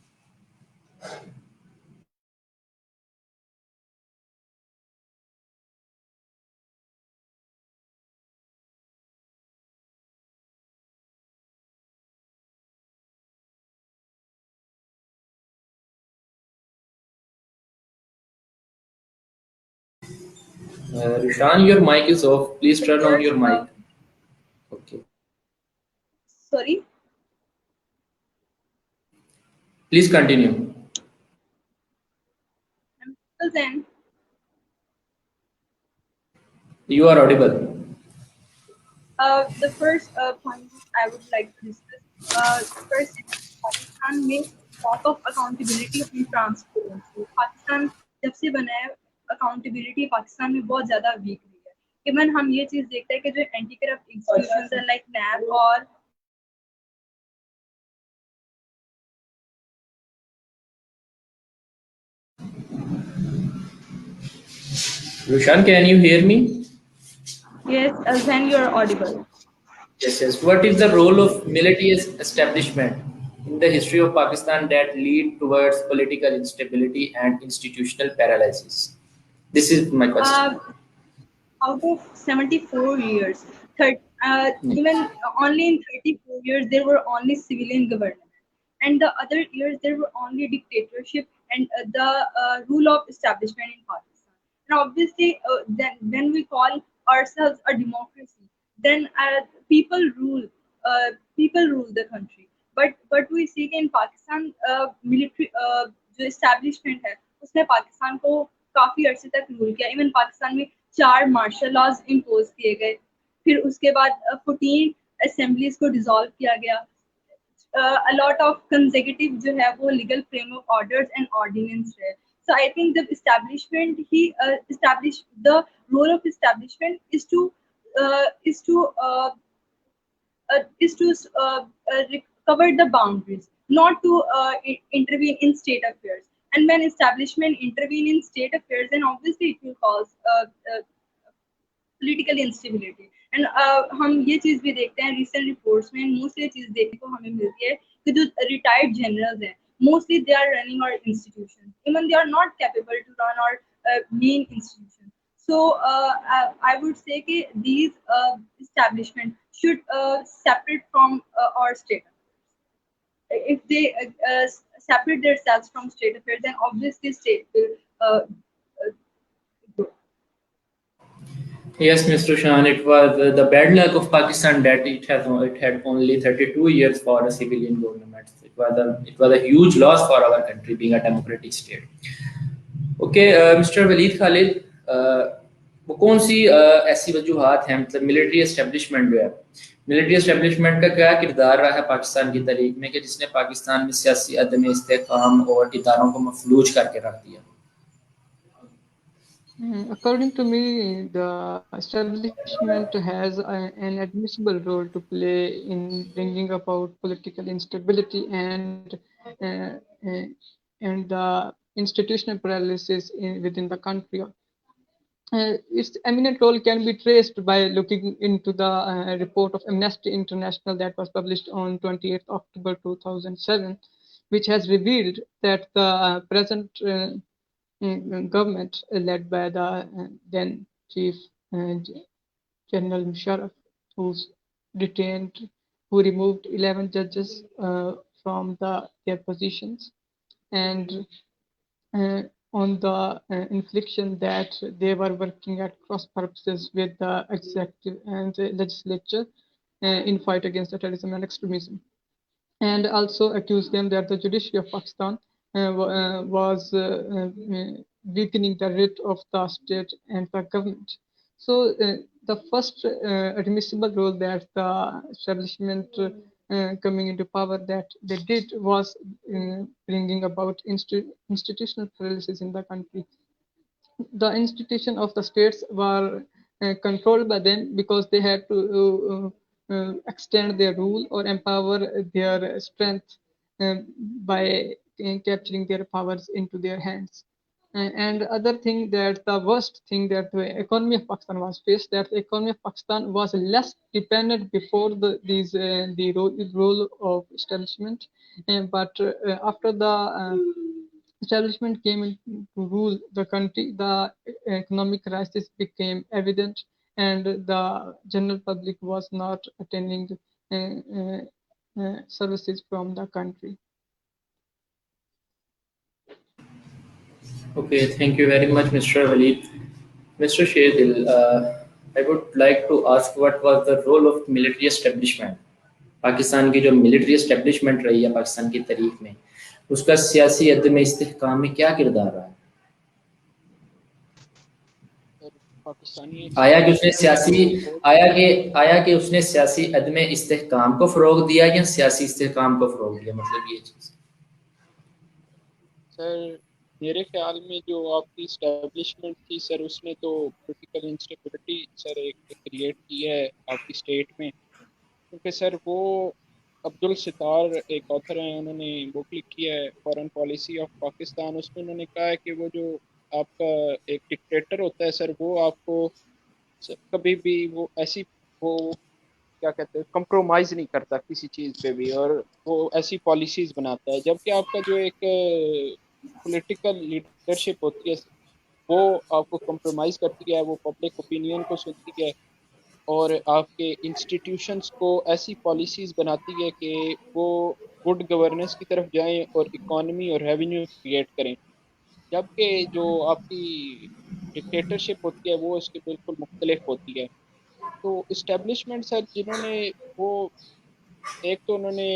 Rishan, your mic is off. Please turn on your mic. Okay. Sorry. Please continue. Then You are audible. the first point I would like to discuss. First, Pakistan में lot of accountability and transparency. Pakistan जब से बना है accountability Pakistan में बहुत ज़्यादा weak हुई है. Even हम ये चीज़ देखते हैं कि जो anti corrupt institutions हैं like NAB और Rishan, can you hear me? yes, then you are audible. Yes, yes. What is the role of military establishment in the history of Pakistan that lead towards political instability and institutional paralysis? This is my question. Out of 74 years, even only in 34 years, there were only civilian government. And the other years, there were only dictatorship and the rule of establishment in Pakistan. And obviously, then when we call ourselves a democracy, then people rule the country. But we see कि in Pakistan military जो establishment है उसने पाकिस्तान को काफी अरसे तक rule किया. Even Pakistan में 4 मार्शल लॉज इम्पोज किए गए. फिर उसके बाद 14 असेंबलीज को डिसॉल्व किया गया. A lot of consecutive जो है वो legal framework orders and ordinance है. So I think the establishment he established the role of establishment is to uh, is to uh, cover the boundaries, not to intervene in state affairs. And when establishment intervene in state affairs, then obviously it will cause political instability. And हम ये चीज भी देखते हैं recent reports में mostly ये चीज देखने को हमें मिलती है कि जो retired generals हैं mostly they are running our institutions, even they are not capable to run our main institutions. So I would say that these establishments should separate from our state. If they separate themselves from state affairs, then obviously state will grow. Yes, Mr. Shan, it was the bad luck of Pakistan that it had only 32 years for a civilian government. It was a huge loss for our country being a democratic state. Okay, Mr. Waleed Khalid, वो कौन सी ऐसी वजूहात हैं मतलब military establishment जो है military establishment का क्या किरदार रहा है पाकिस्तान की तारीख में कि जिसने पाकिस्तान में सियासी अदम इस्तेकाम और इदारों को मफलूज करके रख दिया? According to me, the establishment has an admissible role to play in bringing about political instability uh, uh, and the institutional paralysis within the country. Its eminent role can be traced by looking into the report of Amnesty International that was published on 28th October 2007, which has revealed that the present government led by the then Chief General Musharraf, who removed 11 judges from their positions, and on the infliction that they were working at cross purposes with the executive and the legislature in fight against the terrorism and extremism, and also accused them that the judiciary of Pakistan was weakening the writ of the state and the government. So the first admissible role that the establishment coming into power that they did was bringing about institutional paralysis in the country. The institution of the states were controlled by them because they had to extend their rule or empower their strength by capturing their powers into their hands. And other thing, that the worst thing that the economy of Pakistan was faced, that the economy of Pakistan was less dependent before the role of establishment, but after the establishment came in to rule the country, the economic crisis became evident, and the general public was not attending services from the country. Okay, thank you very much, Mr. Walid. Mr. Shehdil, I would like to ask what was the role of military establishment? Pakistan की जो military establishment रही है पाकिस्तान की तारीख में, उसका सियासी अदम इस्तेहकाम में क्या किरदार रहा है? पाकिस्तानी आया कि उसने सियासी अदम इस्तेहकाम को फ़रोग दिया या सियासी इस्तेहकाम को फ़रोग दिया, मतलब ये चीज़? सर मेरे ख्याल में जो आपकी इस्टेब्लिशमेंट थी सर, उसने तो पॉलिटिकल इंस्टेबिलिटी सर एक क्रिएट की है आपकी स्टेट में, क्योंकि सर वो अब्दुल सितार एक ऑथर हैं, उन्होंने बुक लिखी है फॉरेन पॉलिसी ऑफ पाकिस्तान। उसमें उन्होंने कहा है कि वो जो आपका एक डिक्टेटर होता है सर, वो आपको कभी भी वो क्या कहते हैं, कंप्रोमाइज़ नहीं करता किसी चीज़ पे भी, और वो ऐसी पॉलिसीज़ बनाता है। जबकि आपका जो एक पॉलिटिकल लीडरशिप होती है वो आपको कंप्रोमाइज़ करती है, वो पब्लिक ओपिनियन को सुनती है और आपके इंस्टीट्यूशंस को ऐसी पॉलिसीज़ बनाती है कि वो गुड गवर्नेंस की तरफ जाएं और इकोनॉमी और रेवेन्यू क्रिएट करें। जबकि जो आपकी डिक्टेटरशिप होती है वो इसके बिल्कुल मुख्तलिफ होती है। तो इस्टेब्लिशमेंट सर जिन्होंने वो एक तो उन्होंने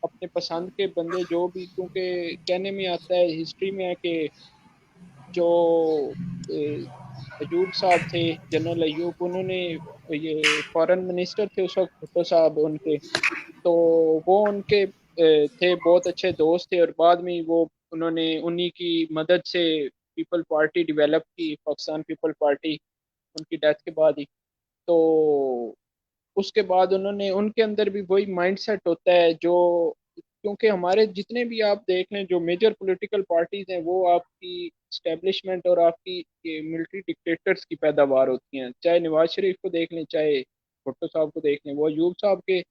अपने पसंद के बंदे जो भी, क्योंकि कहने में आता है हिस्ट्री में है कि जो अयूब साहब थे, जनरल अयूब, उन्होंने ये फॉरेन मिनिस्टर थे उस वक्त भुट्टो साहब उनके, तो वो उनके थे बहुत अच्छे दोस्त थे, और बाद में वो उन्होंने उन्हीं की मदद से पीपल पार्टी डेवलप की, पाकिस्तान पीपल पार्टी, उनकी डेथ के बाद ही। तो उसके बाद उन्होंने, उनके अंदर भी वही माइंडसेट होता है जो, क्योंकि हमारे जितने भी आप देख लें जो मेजर पॉलिटिकल पार्टीज हैं वो आपकी इस्टेब्लिशमेंट और आपकी ये मिलिट्री डिक्टेटर्स की पैदावार होती हैं। चाहे नवाज शरीफ को देख लें, चाहे भुट्टो साहब को देख लें, वो अयूब साहब के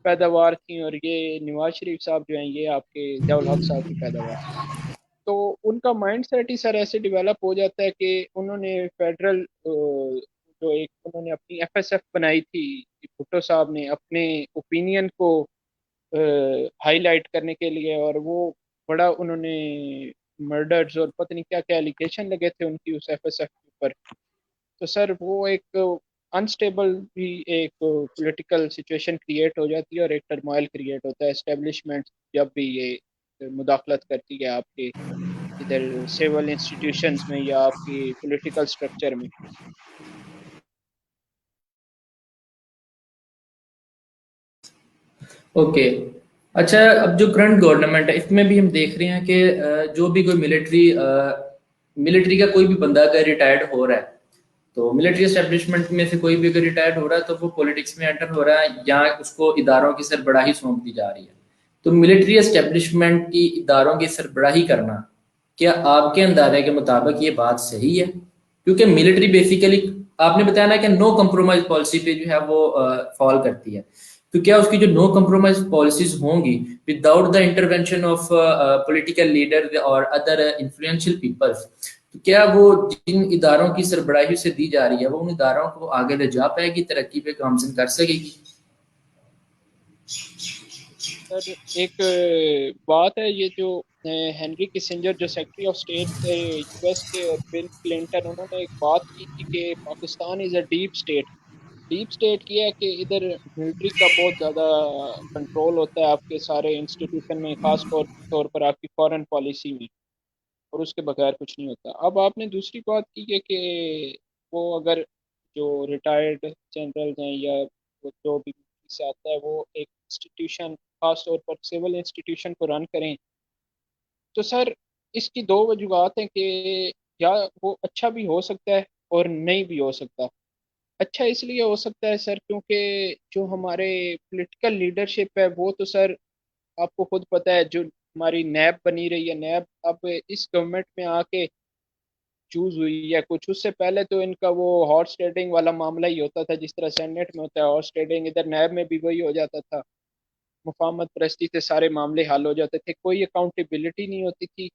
पैदावार थी, और ये नवाज शरीफ साहब जो हैं ये आपके ज़ियाउल हक साहब की पैदावार। तो उनका माइंड सेट ही सर ऐसे डेवलप हो जाता है कि उन्होंने फेडरल जो एक उन्होंने अपनी एफएसएफ बनाई थी, भुट्टो साहब ने अपने ओपिनियन को हाईलाइट करने के लिए, और वो बड़ा उन्होंने मर्डर्स और पता नहीं क्या क्या एलिगेशन लगे थे उनकी उस एफएसएफ के ऊपर। तो सर वो एक अनस्टेबल भी एक पॉलिटिकल सिचुएशन क्रिएट हो जाती है और एक टर्मोइल क्रिएट होता है एस्टेब्लिशमेंट जब भी ये मुदाखलत करती है आपके इधर सिविल इंस्टीट्यूशंस में या आपकी पॉलिटिकल स्ट्रक्चर में। ओके, अच्छा, अब जो करंट गवर्नमेंट है इसमें भी हम देख रहे हैं कि जो भी कोई मिलिट्री का कोई भी बंदा अगर रिटायर्ड हो रहा है, तो मिलिट्री एस्टेब्लिशमेंट में से कोई भी अगर रिटायर्ड हो रहा है तो वो पॉलिटिक्स में एंटर हो रहा है या उसको इदारों की सरबराही सौंप दी जा रही है। तो मिलिट्री एस्टेब्लिशमेंट की इदारों की सरबराही करना, क्या आपके अंदाजे के मुताबिक ये बात सही है? क्योंकि मिलिट्री बेसिकली आपने बताया ना कि नो कंप्रोमाइज पॉलिसी पे जो है वो फॉल करती है, तो क्या उसकी जो नो कंप्रोमाइज पॉलिसीज होंगी without the intervention of political leader और अदर इन्फ्लुएंशियल पीपल्स, तो क्या वो जिन इदारों की सरबराही से दी जा रही है वो उन इदारों को आगे ले जा पाएगी, तरक्की पे गामजन कर सकेगी? सर एक बात है, ये जो हेनरी किसिंजर जो सेक्रेटरी ऑफ स्टेट थे यूएस के, और बिल क्लिंटन, उन्होंने एक बात की थी कि Pakistan is a deep state. Deep state की है कि इधर मिलिट्री का बहुत ज़्यादा कंट्रोल होता है आपके सारे इंस्टीट्यूशन में, खास तौर पर आपकी फॉरेन पॉलिसी में, और उसके बगैर कुछ नहीं होता। अब आपने दूसरी बात की है कि वो अगर जो रिटायर्ड जनरल हैं या वो जो भी से आता है वो एक इंस्टीट्यूशन खास तौर पर सिविल इंस्टीट्यूशन को रन करें, तो सर इसकी दो वजूहत हैं कि या वो अच्छा भी हो सकता है और नहीं भी हो सकता। اچھا اس لیے ہو سکتا ہے سر کیونکہ جو ہمارے پولیٹیکل لیڈرشپ ہے وہ تو سر آپ کو خود پتہ ہے، جو ہماری نیب بنی رہی ہے، نیب اب اس گورنمنٹ میں آ کے چوز ہوئی ہے کچھ، اس سے پہلے تو ان کا وہ ہارس ٹریڈنگ والا معاملہ ہی ہوتا تھا، جس طرح سینیٹ میں ہوتا ہے ہارس ٹریڈنگ، ادھر نیب میں بھی وہی ہو جاتا تھا، مفاہمت پرستی سے سارے معاملے حل ہو جاتے تھے، کوئی اکاؤنٹیبلٹی نہیں ہوتی تھی،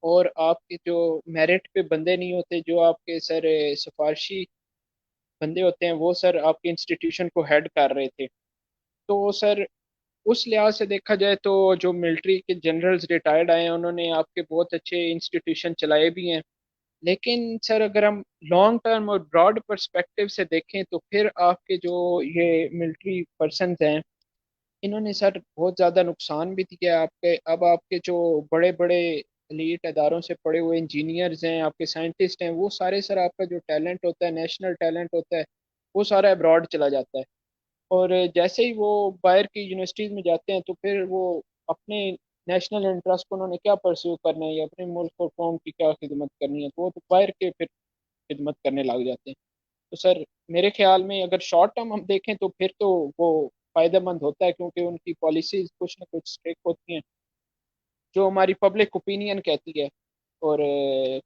اور آپ کے جو میرٹ پہ بندے نہیں ہوتے، جو آپ کے سر سفارشی بندے ہوتے ہیں وہ سر آپ کے انسٹیٹیوشن کو ہیڈ کر رہے تھے. تو سر اس لحاظ سے دیکھا جائے تو جو ملٹری کے جنرلز ریٹائرڈ آئے ہیں انہوں نے آپ کے بہت اچھے انسٹیٹیوشن چلائے بھی ہیں، لیکن سر اگر ہم لانگ ٹرم اور براڈ پرسپیکٹو سے دیکھیں تو پھر آپ کے جو یہ ملٹری پرسنز ہیں انہوں نے سر بہت زیادہ نقصان بھی کیا آپ کے. اب آپ کے جو بڑے بڑے ایلیٹ اداروں سے پڑے ہوئے انجینئرز ہیں، آپ کے سائنٹسٹ ہیں، وہ سارے سر آپ کا جو ٹیلنٹ ہوتا ہے، نیشنل ٹیلنٹ ہوتا ہے، وہ سارا ابراڈ چلا جاتا ہے، اور جیسے ہی وہ باہر کی یونیورسٹیز میں جاتے ہیں تو پھر وہ اپنے نیشنل انٹرسٹ کو انہوں نے کیا پرسیو کرنا ہے یا اپنے ملک اور قوم کی کیا خدمت کرنی ہے، تو وہ تو باہر کے پھر خدمت کرنے لگ جاتے ہیں. تو سر میرے خیال میں اگر شارٹ ٹرم ہم دیکھیں تو پھر تو وہ فائدہ مند ہوتا ہے، کیونکہ ان کی پالیسیز کچھ نہ کچھ اسٹرک ہوتی ہیں جو ہماری پبلک اوپینین کہتی ہے، اور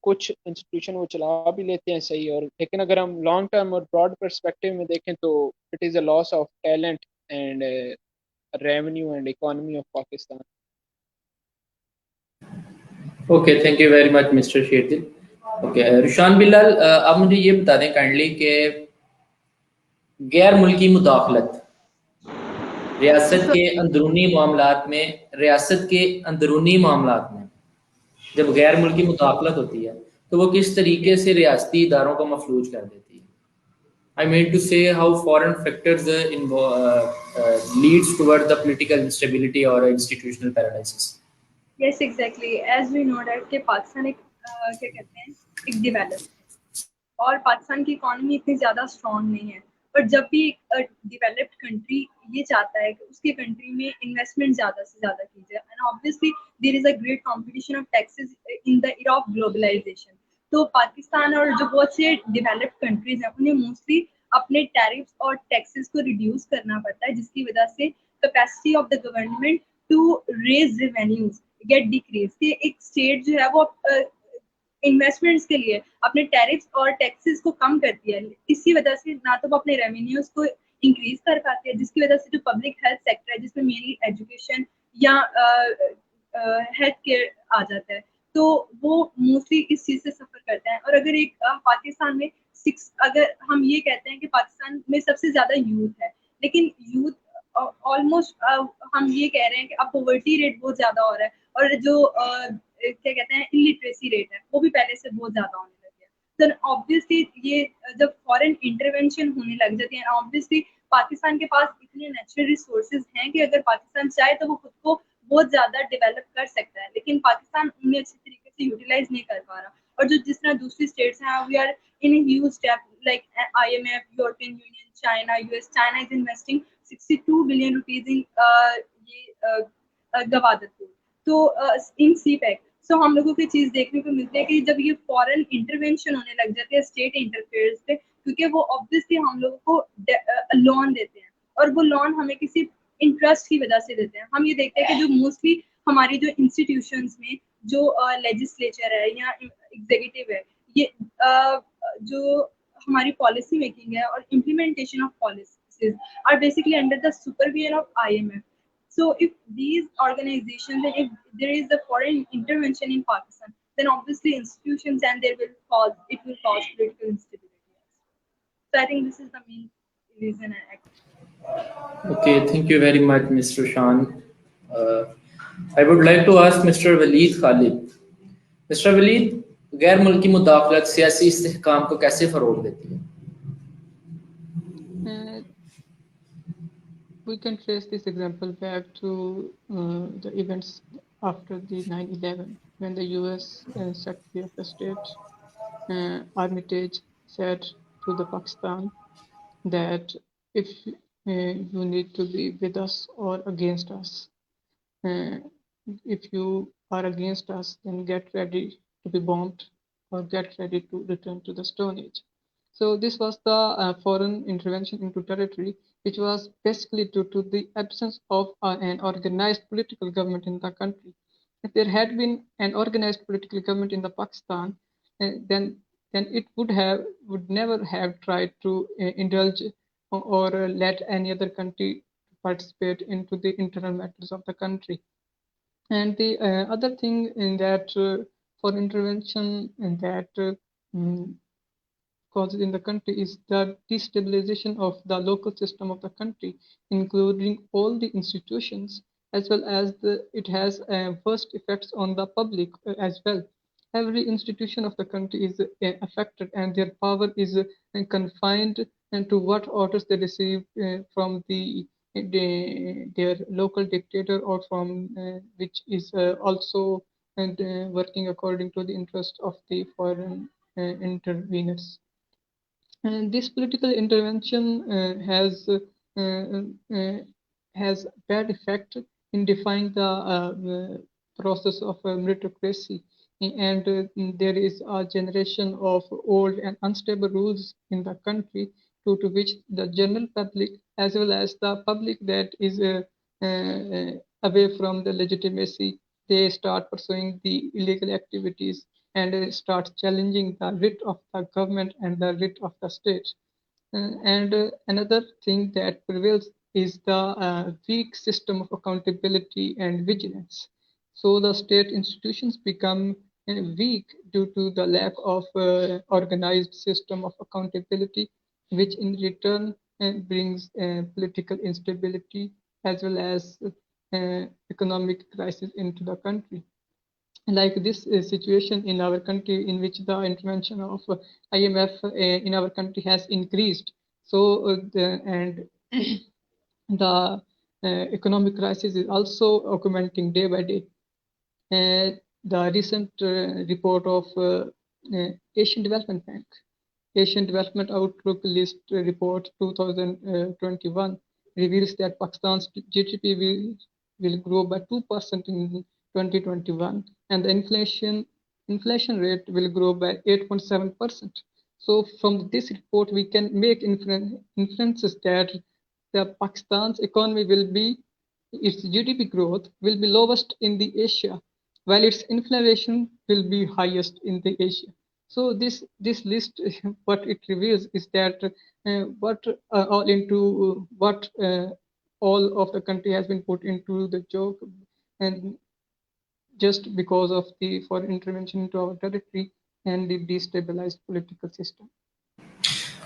کچھ انسٹیٹیوشن وہ چلا بھی لیتے ہیں صحیح، اور لیکن اگر ہم لانگ ٹرم اور براڈ پرسپیکٹو میں دیکھیں تو it is a loss of talent and revenue and economy of Pakistan. Okay, thank you very much mister Sherdil. Okay Rashan Bilal, آپ مجھے یہ بتا دیں کائنڈلی کہ غیر ملکی مداخلت ریاست کے اندرونی معاملات میں، ریاست کے اندرونی معاملات میں جب غیر ملکی مداخلت ہوتی ہے تو وہ کس طریقے سے ریاستی اداروں کو مفلوج کر دیتی ہے؟ I mean to say how foreign factors leads toward the political instability or institutional paralysis. Yes, exactly. As we know that کہ پاکستان ایک کیا کہتے ہیں ایک ڈیولپ اور پاکستان کی اکانومی اتنی زیادہ اسٹرانگ نہیں ہے، اور جب بھی ایک ڈیولپڈ کنٹری یہ چاہتا ہے کہ اس کی کنٹری میں انویسٹمنٹ زیادہ سے زیادہ کی جائے، and obviously there is a great competition of taxes in the era of globalization. تو پاکستان اور جو بہت سے ڈیولپڈ کنٹریز ہیں انہیں موسٹلی اپنے ٹیرفس اور ٹیکسز کو ریڈیوس کرنا پڑتا ہے، جس کی وجہ سے capacity of the government to raise revenues get decrease. کہ ایک اسٹیٹ جو ہے وہ انویسٹمنٹس کے لیے اپنے ٹیرفس اور ٹیکسز کو کم کرتی ہے، اس کی وجہ سے نہ تو وہ اپنے ریونیوز کو انکریز کر پاتی ہے، جس کی وجہ سے جو پبلک ہیلتھ سیکٹر ہے جس میں مینلی ایجوکیشن یا ہیلتھ کیئر آ جاتا ہے، تو وہ موسٹلی اس چیز سے سفر کرتا ہے. اور اگر ایک پاکستان میں اگر ہم یہ کہتے ہیں کہ پاکستان میں سب سے زیادہ یوتھ ہے، لیکن یوتھ آلموسٹ ہم یہ کہہ رہے ہیں کہ اب پاورٹی ریٹ بہت زیادہ ہو رہا ہے، اور جو کیا کہتے ہیں انلٹریسی ریٹ ہے وہ بھی پہلے سے بہت زیادہ ہونے لگی ہے. تو آبویسلی یہ جب فورن انٹروینشن ہونے لگ جاتی ہے، آبویسلی پاکستان کے پاس اتنے نیچرل ریسورسز ہیں کہ اگر پاکستان چاہے تو وہ خود کو بہت زیادہ ڈیولپ کر سکتا ہے، لیکن پاکستان انہیں اچھی طریقے سے یوٹیلائز نہیں کر پا رہا. اور جو جس طرح دوسری اسٹیٹس ہیں we are in huge step like IMF، European Union, China, US. China is investing 62 billion rupees in یہ گوادر. تو ان سی پیک سو ہم لوگوں کی چیز دیکھنے کو ملتی ہے کہ جب یہ فورن انٹروینشن ہونے لگ جاتے ہیں اسٹیٹ انٹرفیئرز پہ، کیونکہ وہ آبویسلی ہم لوگوں کو لون دیتے ہیں، اور وہ لون ہمیں کسی انٹرسٹ کی وجہ سے دیتے ہیں. ہم یہ دیکھتے ہیں کہ جو موسٹلی ہماری جو انسٹیٹیوشنز میں جو لیجسلیچر ہے یا ایگزیکٹو ہے، یہ جو ہماری پالیسی میکنگ ہے اور implementation of policies are basically under the supervision of IMF. So if these organizations and if there is a foreign intervention in Pakistan, then obviously institutions and it will cause political instability. So I think this is the main reason. Okay, thank you very much, Mr. Shan. Uh, I would like to ask Mr. Waleed Khalid. Mr. Waleed, غیر ملکی مداخلت سیاسی استحکام کو کیسے فروغ دیتی ہے؟ We can trace this example back to the events after the 9/11, when the US Secretary of the State Armitage said to the Pakistan that if you need to be with us or against us, if you are against us, then get ready to be bombed or get ready to return to the Stone Age. So this was the foreign intervention into territory, which was basically due to the absence of an organized political government in the country. If there had been an organized political government in the Pakistan, then it would never have tried to indulge or let any other country participate into the internal matters of the country. And the other thing in that for intervention in that mm, causes in the country is the destabilization of the local system of the country, including all the institutions, as well as it has first effects on the public as well. Every institution of the country is affected, and their power is confined to what orders they receive from their local dictator, or from which is also working according to the interest of the foreign interveners. And this political intervention has bad effect in defining the process of meritocracy, and there is a generation of old and unstable rules in the country, due to which the general public, as well as the public that is away from the legitimacy, they start pursuing the illegal activities and start challenging the writ of the government and the writ of the state. And another thing that prevails is the weak system of accountability and vigilance. So the state institutions become weak due to the lack of organized system of accountability, which in return brings political instability, as well as economic crisis into the country. Like this situation in our country, in which the intervention of IMF in our country has increased. So and the economic crisis is also augmenting day by day. The recent report of Asian Development Bank, Asian Development Outlook List Report 2021, reveals that Pakistan's GDP will grow by 2% in 2021, and the inflation rate will grow by 8.7%. So from this report, we can make inferences that the Pakistan's economy its GDP growth will be lowest in the Asia, while its inflation will be highest in the Asia. So this list, what it reveals is that what all of the country has been put into the joke, and just because of the foreign intervention into our territory and the destabilized political system.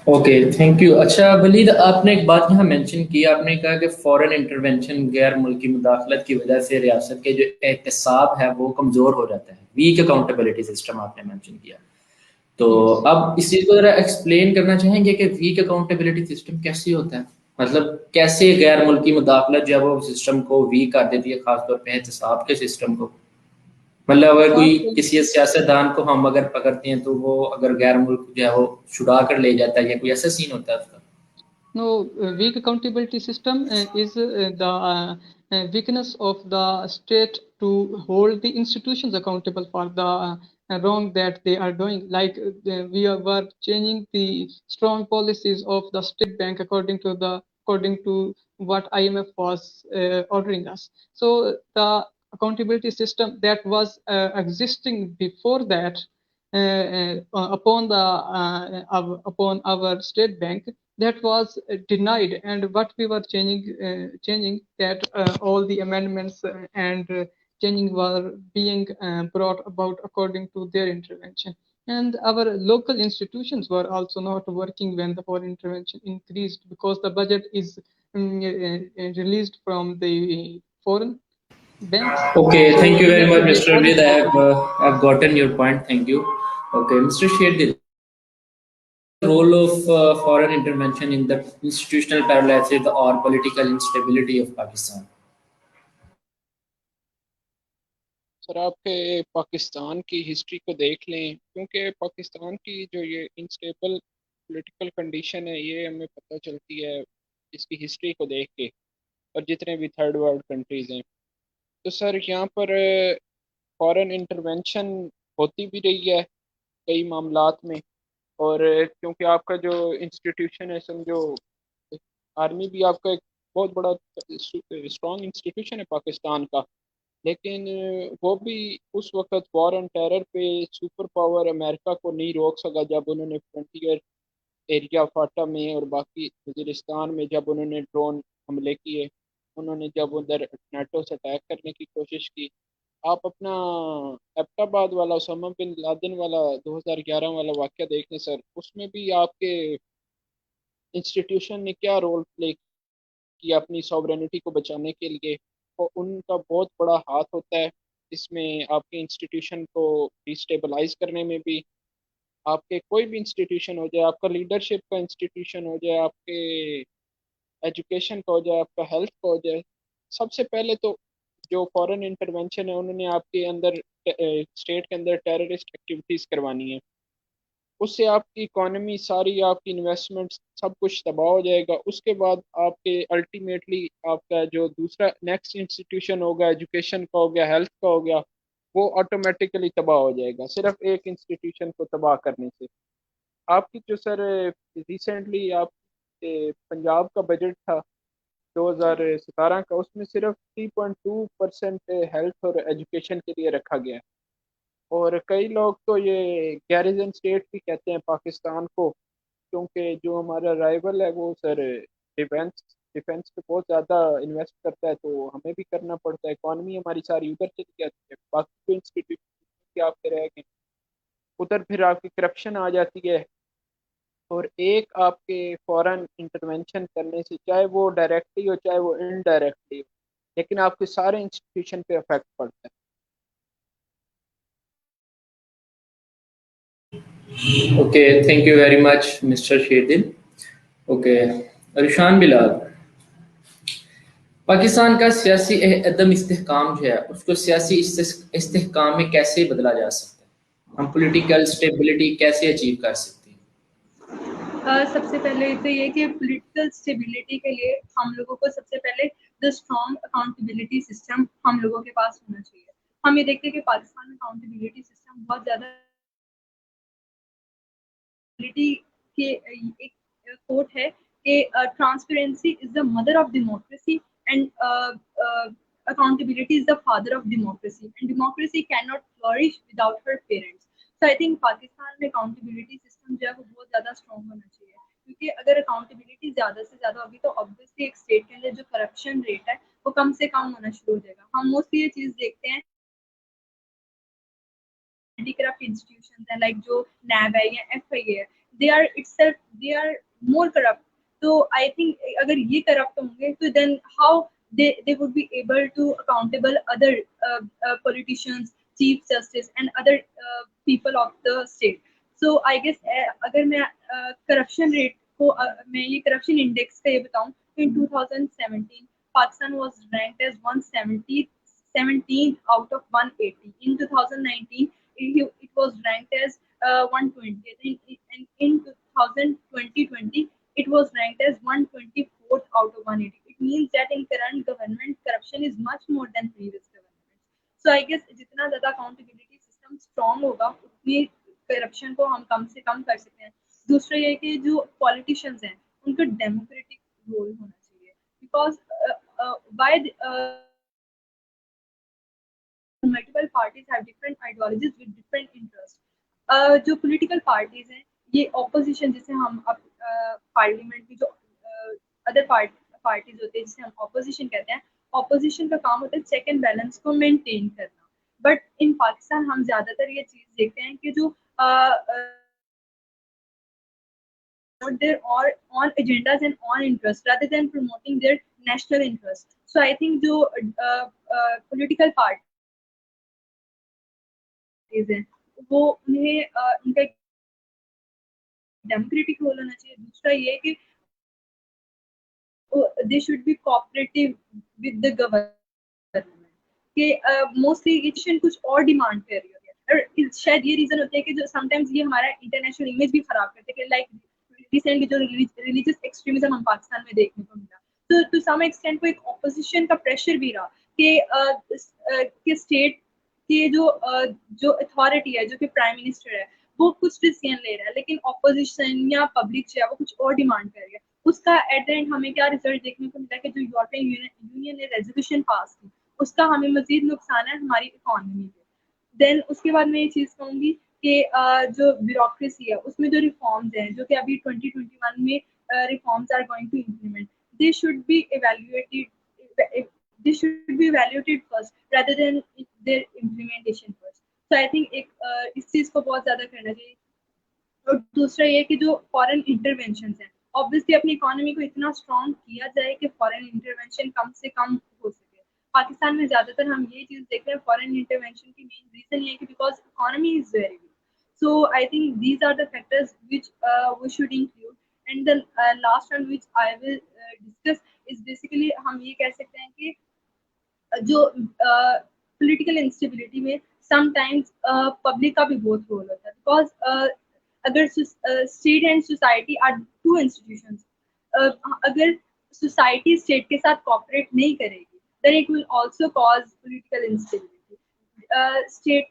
Okay thank you. اچھا ولید, آپ نے ایک بات یہاں mention کی, آپ نے کہا کہ فورن انٹرونشن, غیر ملکی مداخلت کی وجہ سے ریاست کے جو احتساب ہے وہ کمزور ہو جاتا ہے, ویک اکاؤنٹیبلٹی سسٹم آپ نے مینشن کیا. تو اب اس چیز کو ذرا ایکسپلین کرنا چاہیں گے کہ ویک اکاؤنٹیبلٹی سسٹم کیسے ہوتا ہے, مطلب کیسے غیر ملکی مداخلت جو ہے وہ سسٹم کو ویک کر دیتی ہے, خاص طور پہ احتساب کے سسٹم کو. مطلب اگر کوئی کسی سیاستدان کو ہم اگر پکڑتے ہیں تو وہ اگر غیر ملک جو ہے وہ چھڑا کر لے جاتا ہے, یا کوئی ایسا سین ہوتا ہے اس کا؟ No, weak accountability system is the weakness of the state to hold the institutions accountable for the wrong that they are doing. Like were changing the strong policies of the state bank according to what IMF was ordering us. So the accountability system that was existing before that upon our state bank, that was denied, and what we were changing that all the amendments and changing were being brought about according to their intervention. And our local institutions were also not working when the foreign intervention increased, because the budget is released from the foreign banks. Okay, thank you very much, Mr. Vid. I've gotten your point. Thank you. Okay, Mr. Shetty, role of foreign intervention in the institutional paralysis or political instability of Pakistan? سر آپ کے پاکستان کی history کو دیکھ لیں, کیونکہ پاکستان کی جو یہ انسٹیبل پولیٹیکل کنڈیشن ہے یہ ہمیں پتہ چلتی ہے اس کی ہسٹری کو دیکھ کے, اور جتنے بھی تھرڈ ورلڈ کنٹریز ہیں. تو سر یہاں پر فورن انٹرونشن ہوتی بھی رہی ہے کئی معاملات میں, اور کیونکہ آپ کا جو انسٹیٹیوشن ہے سمجھو آرمی بھی آپ کا ایک بہت بڑا اسٹرانگ انسٹیٹیوشن ہے پاکستان کا، لیکن وہ بھی اس وقت وار آن ٹیرر پہ سپر پاور امریکہ کو نہیں روک سکا جب انہوں نے فرنٹیئر ایریا فاٹا میں اور باقی وزیرستان میں جب انہوں نے ڈرون حملے کیے، انہوں نے جب ادھر نیٹو سے اٹیک کرنے کی کوشش کی. آپ اپنا ایبٹ آباد والا اسامہ بن لادن والا 2011 والا واقعہ دیکھ لیں سر، اس میں بھی آپ کے انسٹیٹیوشن نے کیا رول پلے کیا اپنی سوورینٹی کو بچانے کے لیے، اور ان کا بہت بڑا ہاتھ ہوتا ہے اس میں آپ کے انسٹیٹیوشن کو ڈیسٹیبلائز کرنے میں بھی. آپ کے کوئی بھی انسٹیٹیوشن ہو جائے، آپ کا لیڈرشپ کا انسٹیٹیوشن ہو جائے، آپ کے ایجوکیشن کا ہو جائے، آپ کا ہیلتھ کا ہو جائے، سب سے پہلے تو جو فورن انٹرونشن ہے انہوں نے آپ کے اندر اسٹیٹ کے اندر ٹیررسٹ ایکٹیویٹیز کروانی ہے، اس سے آپ کی اکانومی ساری، آپ کی انویسٹمنٹ سب کچھ تباہ ہو جائے گا. اس کے بعد آپ کے الٹیمیٹلی آپ کا جو دوسرا نیکسٹ انسٹیٹیوشن ہوگا، ایجوکیشن کا ہو گیا، ہیلتھ کا ہو گیا، وہ آٹومیٹیکلی تباہ ہو جائے گا صرف ایک انسٹیٹیوشن کو تباہ کرنے سے. آپ کی جو سر ریسنٹلی آپ کے پنجاب کا بجٹ تھا 2017 کا، اس میں صرف 3.2% ہیلتھ اور ایجوکیشن کے لیے رکھا گیا ہے. اور کئی لوگ تو یہ گیریزن اسٹیٹ بھی کہتے ہیں پاکستان کو، کیونکہ جو ہمارا رائیول ہے وہ سر ڈیفینس پہ بہت زیادہ انویسٹ کرتا ہے، تو ہمیں بھی کرنا پڑتا ہے. اکانومی ہماری ساری ادھر چلی جاتی ہے، باقی جو انسٹیٹیوٹ آپ کے رہ گئے ادھر پھر آپ کی کرپشن آ جاتی ہے. اور ایک آپ کے فورن انٹرونشن کرنے سے، چاہے وہ ڈائریکٹلی ہو چاہے وہ انڈائریکٹلی ہو، لیکن آپ کے سارے انسٹیٹیوشن پہ افیکٹ پڑتا ہے. Okay, thank you very much, Mr. Shedin. Okay, Rushan بلال، پاکستان کا سیاسی عدم استحکام جو ہے اس کو سیاسی استحکام میں کیسے بدلا جا سکتا ہے؟ ہم پولیٹیکل اسٹیبلٹی کیسے اچیو کر سکتے ہیں؟ سب سے پہلے تو یہ کہ پولیٹیکل اسٹیبلٹی کے لیے ہم لوگوں کو سب سے پہلے دا اسٹرانگ اکاؤنٹیبلٹی سسٹم ہم لوگوں کے پاس ہونا چاہیے. ہم یہ دیکھتے ہیں کہ پاکستان میں اکاؤنٹیبلٹی سسٹم بہت زیادہ کے ایک کوٹ ہے کہ transparency is the mother of democracy and accountability is the father of democracy and democracy cannot flourish without her parents. So I think Pakistan میں accountability system جو ہے وہ بہت زیادہ strong ہونا چاہیے، کیونکہ اگر accountability زیادہ سے زیادہ ہوگی تو obviously ایک state کے اندر جو corruption rate ہے وہ کم سے کم ہونا شروع ہو جائے گا. ہم mostly یہ چیز دیکھتے ہیں اینٹی کرپٹ انسٹیٹیوشنز ہیں لائک جو نیب ہے یا ایف آئی ہے، they are more corrupt. تو I think اگر یہ کرپٹ ہوں گے تو then how they would be able to accountable other politicians, chief justice and other people of the state. So I guess اگر میں corruption rate کو میں یہ corruption index کا یہ بتاؤں تو in 2017 Pakistan was ranked as 117th out of 180. In 2019 it was ranked as 120th, and in 2020 it was ranked as 124th out of 180. It means that in current government corruption is much more than previous government. So I guess jitna zyada accountability system strong hoga utni corruption کو ہم کم سے کم کر سکتے ہیں. دوسرا یہ کہ جو پالیٹیشینز ہیں ان کا ڈیموکریٹک رول ہونا چاہیے، because by multiple parties have different ideologies with different interests. جو پولیٹیکل پارٹیز ہیں یہ اپوزیشن جسے ہم پارلیمنٹ کی جو ادر پارٹیز ہوتے ہیں جسے ہم اپوزیشن کہتے ہیں، اپوزیشن کا کام ہوتا ہے چیک اینڈ بیلنس کو مینٹین کرنا. بٹ ان پاکستان ہم زیادہ تر یہ چیز دیکھتے ہیں کہ جو their on agendas and on interest rather than promoting their national interest. So I think جو political parties ہیں وہ انہیں ان کا ڈیموکریٹک رول ہونا چاہیے. دوسرا یہ کہ they should be cooperative with the government کہ موسٹلی ایجوکیشن کچھ اور ڈیمانڈ کر رہی ہوتی ہے، اور شاید یہ ریزن ہوتا ہے کہ جو سم ٹائمز یہ ہمارا انٹرنیشنل امیج بھی خراب کرتے ہیں، کہ لائک ریسنٹلی جو ریلیجیس ایکسٹریمزم ہم پاکستان میں دیکھنے کو ملا، تو ٹو سم ایکسٹینٹ کو ایک اپوزیشن کا پریشر بھی رہا کہ اسٹیٹ کی جو اتھارٹی ہے جو کہ پرائم منسٹر ہے وہ کچھ ڈیسیزن لے رہا ہے لیکن اپوزیشن یا پبلک جو ہے وہ کچھ اور ڈیمانڈ کر رہی ہے. اس کا ایٹ دا اینڈ ہمیں کیا ریزلٹ دیکھنے کو ملا کہ جو یورپین یونین نے ریزولوشن پاس کی اس کا ہمیں مزید نقصان ہے ہماری اکانومی پہ. دین اس کے بعد میں یہ چیز کہوں گی کہ جو بیوروکریسی ہے اس میں جو ریفارمز ہیں جو کہ ابھی 2021 میں reforms are going to implement, they should be evaluated first rather than their implementation first. So I think اس چیز کو بہت زیادہ کرنا چاہیے. اور دوسرا یہ کہ جو فارن انٹرونشنز ہیں obviously اپنی اکانومی کو اتنا اسٹرانگ کیا جائے کہ فارن انٹرونشن کم سے کم ہو سکے. پاکستان میں زیادہ تر ہم یہ چیز دیکھ رہے ہیں فارن انٹرونشن کی مین ریزن یہ ہے کہ because economy is very weak. So I think these are the factors which we should include. And the last one which I will discuss is basically ہم یہ کہہ سکتے ہیں کہ جو پولیٹیکل انسٹیبلٹی میں سم ٹائمز پبلک کا بھی بہت رول ہوتا ہے بیکاز اگر state and society are two institutions, اگر سوسائٹی اسٹیٹ کے ساتھ کوآپریٹ نہیں کرے گی then it will also cause political instability. State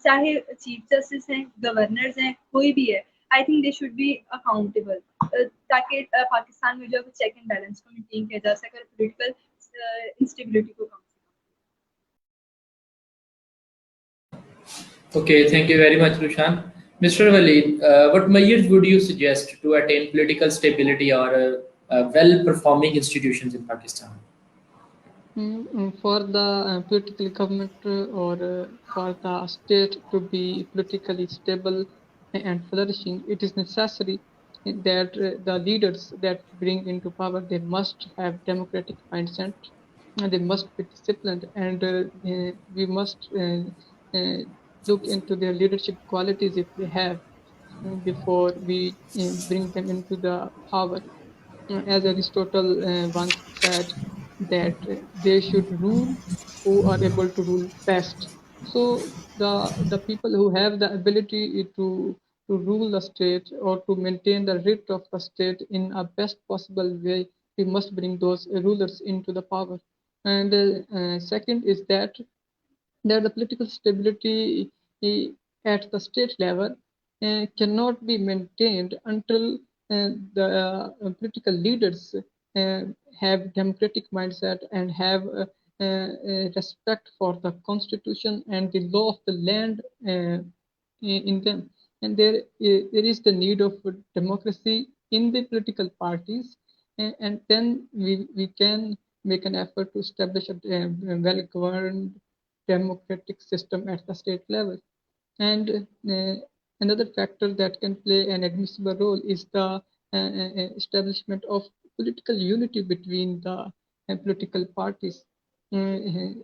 چاہے چیف جسٹس ہیں, گورنرز ہیں, کوئی بھی ہے, I think they should be accountable تاکہ پاکستان میں جو چیک اینڈ بیلنس کو مینٹین کیا جا سکے اور پولیٹیکل انسٹیبلٹی کو کم. Okay, thank you very much, Rushan. Mr. Walid, what measures would you suggest to attain political stability or well-performing institutions in Pakistan? For the political government or for the state to be politically stable and flourishing, it is necessary that the leaders that bring into power, they must have democratic mindset, and they must be disciplined, and we must look into their leadership qualities if they have before we bring them into the power. As Aristotle once said, that they should rule who are able to rule best. So the people who have the ability to rule the state or to maintain the writ of the state in a best possible way, we must bring those rulers into the power. And second is that the political stability at the state level cannot be maintained until the political leaders have democratic mindset and have respect for the constitution and the law of the land in them. And there is the need of democracy in the political parties, and then we can make an effort to establish a well-governed democratic system at the state level. And another factor that can play an admissible role is the establishment of political unity between the political parties. And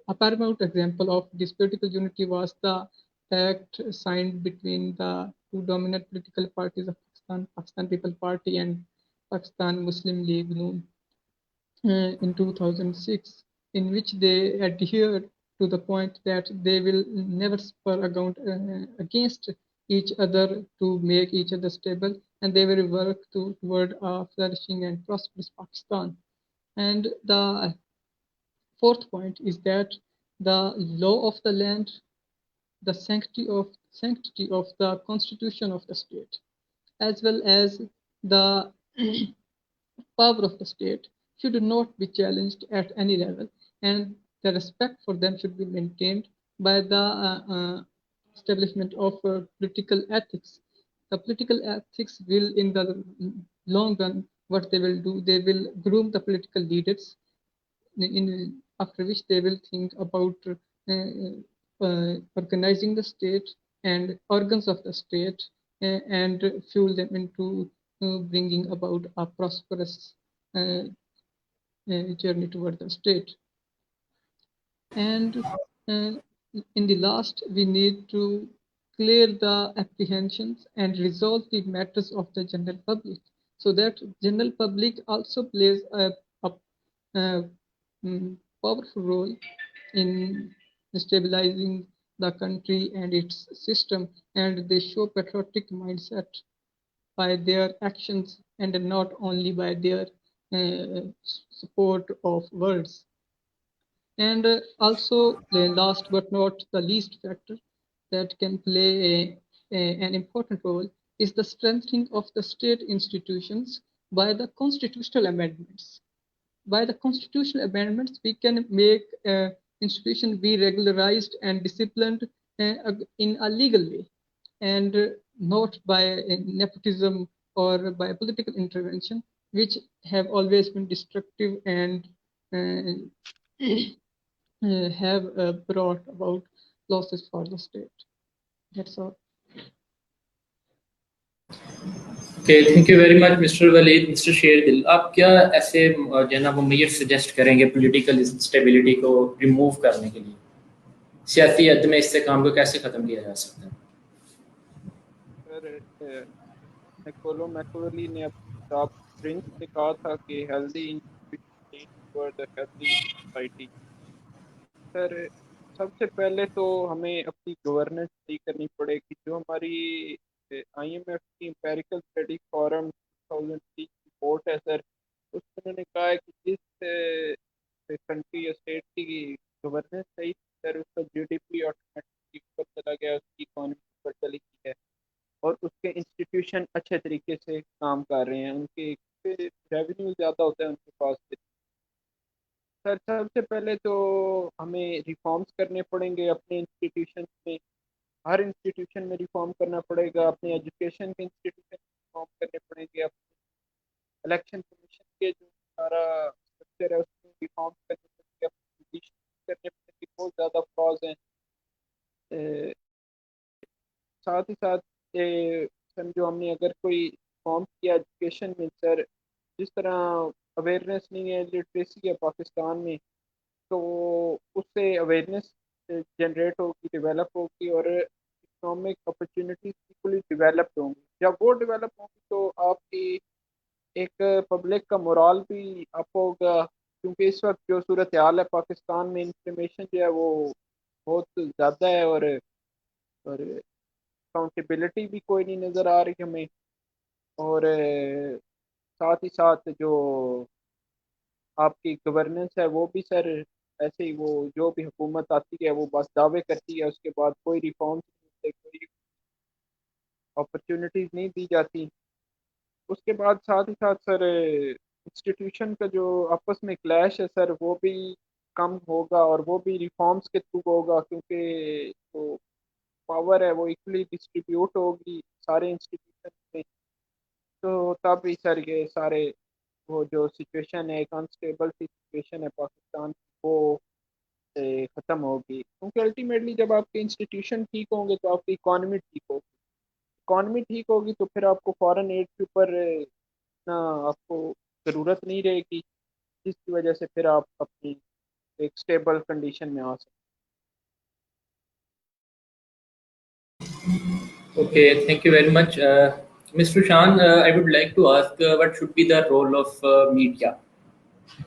a paramount example of this political unity was the pact signed between the two dominant political parties of Pakistan, Pakistan People Party and Pakistan Muslim League Noon, in 2006, in which they adhered to the point that they will never spur against each other to make each other stable, and they will work toward a flourishing and prosperous Pakistan. And the fourth point is that the law of the land, the sanctity of the constitution of the state, as well as the power of the state, should not be challenged at any level, and the respect for them should be maintained by the establishment of political ethics. The political ethics will, in the long run, what they will do, they will groom the political leaders, after which they will think about organizing the state and organs of the state, and fuel them into bringing about a prosperous journey toward the state. And in the last, we need to clear the apprehensions and resolve the matters of the general public, so that general public also plays a powerful role in stabilizing the country and its system, and they show patriotic mindset by their actions and not only by their support of words. And also, last but not the least factor that can play an important role is the strengthening of the state institutions by the constitutional amendments. By the constitutional amendments, we can make institution be regularized and disciplined in a legal way, and not by nepotism or by political intervention, which have always been destructive and uh, have brought about losses for the state. That's all. Okay, thank you very much, Mr. Waleed. Mr. شیر دل, آپ کیا ایسے جو ہے نا وہ major suggest کریں گے پولیٹیکل انسٹیبلٹی کو ریموو کرنے کے لیے؟ سیاسی عدم استحکام کو کیسے ختم کیا جا سکتا ہے؟ سر نکولو میکویلی نے اپنی کتاب پرنس سے کہا تھا کہ ہیلدی ہیلدی سوسائٹی. سر سب سے پہلے تو ہمیں اپنی گورننس صحیح کرنی پڑے گی. جو ہماری آئی ایم ایف کی امپیریکل اسٹڈی فورم 2003 کی رپورٹ ہے سر, اس میں انہوں نے کہا ہے کہ جس کنٹری یا اسٹیٹ کی گورننس صحیح سر, اس کا جی ڈی پی آٹومیٹکلی اوپر چلا گیا, اس کی اکانومی اوپر چلی گئی ہے, اور اس کے انسٹیٹیوشن اچھے طریقے سے کام کر رہے ہیں, ان کے ریونیو زیادہ ہوتا ہے ان کے پاس. سر سب سے پہلے تو ہمیں ریفارمز کرنے پڑیں گے اپنے انسٹیٹیوشن میں. ہر انسٹیٹیوشن میں ریفارم کرنا پڑے گا. اپنے ایجوکیشن کے انسٹیٹیوشن میں ریفارم کرنے پڑیں گے. اپنے الیکشن کمیشن کے جو سارا اسٹرکچر ہے اس میں ریفارم کرنے پڑیں گے. اپنے جوڈیشری کرنے پڑیں گے, بہت زیادہ فلاز ہیں. ساتھ ہی ساتھ سمجھو ہم نے اگر کوئی ریفارم کیا ایجوکیشن میں سر, جس طرح اویئرنیس نہیں ہے, لٹریسی ہے پاکستان میں, تو اس سے اویئرنیس جنریٹ ہوگی, ڈیولپ ہوگی, اور اکنامک اپرچونیٹیز ایکولی ڈیولپڈ ہوں گی. جب وہ ڈیولپ ہوں گی تو آپ کی ایک پبلک کا مورال بھی اپ ہوگا, کیونکہ اس وقت جو صورت حال ہے پاکستان میں, انفارمیشن جو ہے وہ بہت زیادہ ہے, اور اکاؤنٹیبلٹی بھی کوئی نہیں نظر آ رہی ہمیں. اور ساتھ ہی ساتھ جو آپ کی گورننس ہے وہ بھی سر ایسے ہی, وہ جو بھی حکومت آتی ہے وہ بس دعوے کرتی ہے, اس کے بعد کوئی ریفارمس نہیں ہوتے, کوئی اپرچونیٹیز نہیں دی جاتی. اس کے بعد ساتھ ہی ساتھ سر انسٹیٹیوشن کا جو آپس میں کلیش ہے سر, وہ بھی کم ہوگا, اور وہ بھی ریفارمس کے تھرو ہوگا, کیونکہ جو پاور ہے وہ ایکولی ڈسٹریبیوٹ ہوگی سارے انسٹیٹیوشن میں. تو تب ہی سر یہ سارے وہ جو سچویشن ہے, ایک انسٹیبل سی سچویشن ہے پاکستان کی, وہ ختم ہوگی. کیونکہ الٹیمیٹلی جب آپ کے انسٹیٹیوشن ٹھیک ہوں گے تو آپ کی اکانومی ٹھیک ہوگی. اکانومی ٹھیک ہوگی تو پھر آپ کو فارن ایڈ کے اوپر اتنا آپ کو ضرورت نہیں رہے گی, جس کی وجہ سے پھر آپ اپنی ایک اسٹیبل کنڈیشن میں آ سکتے. Okay, thank you very much. Mr. Shan, I would like to ask what should be the role of media?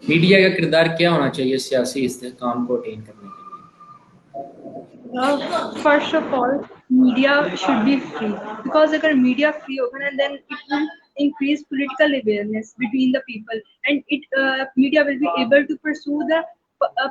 Media کا کردار کیا ہونا چاہیے سیاسی استحکام کو اٹین کرنے کے لیے؟ First of all, media should be free, because agar media free hoga na, then it will increase political awareness between the people, and media will be able to pursue the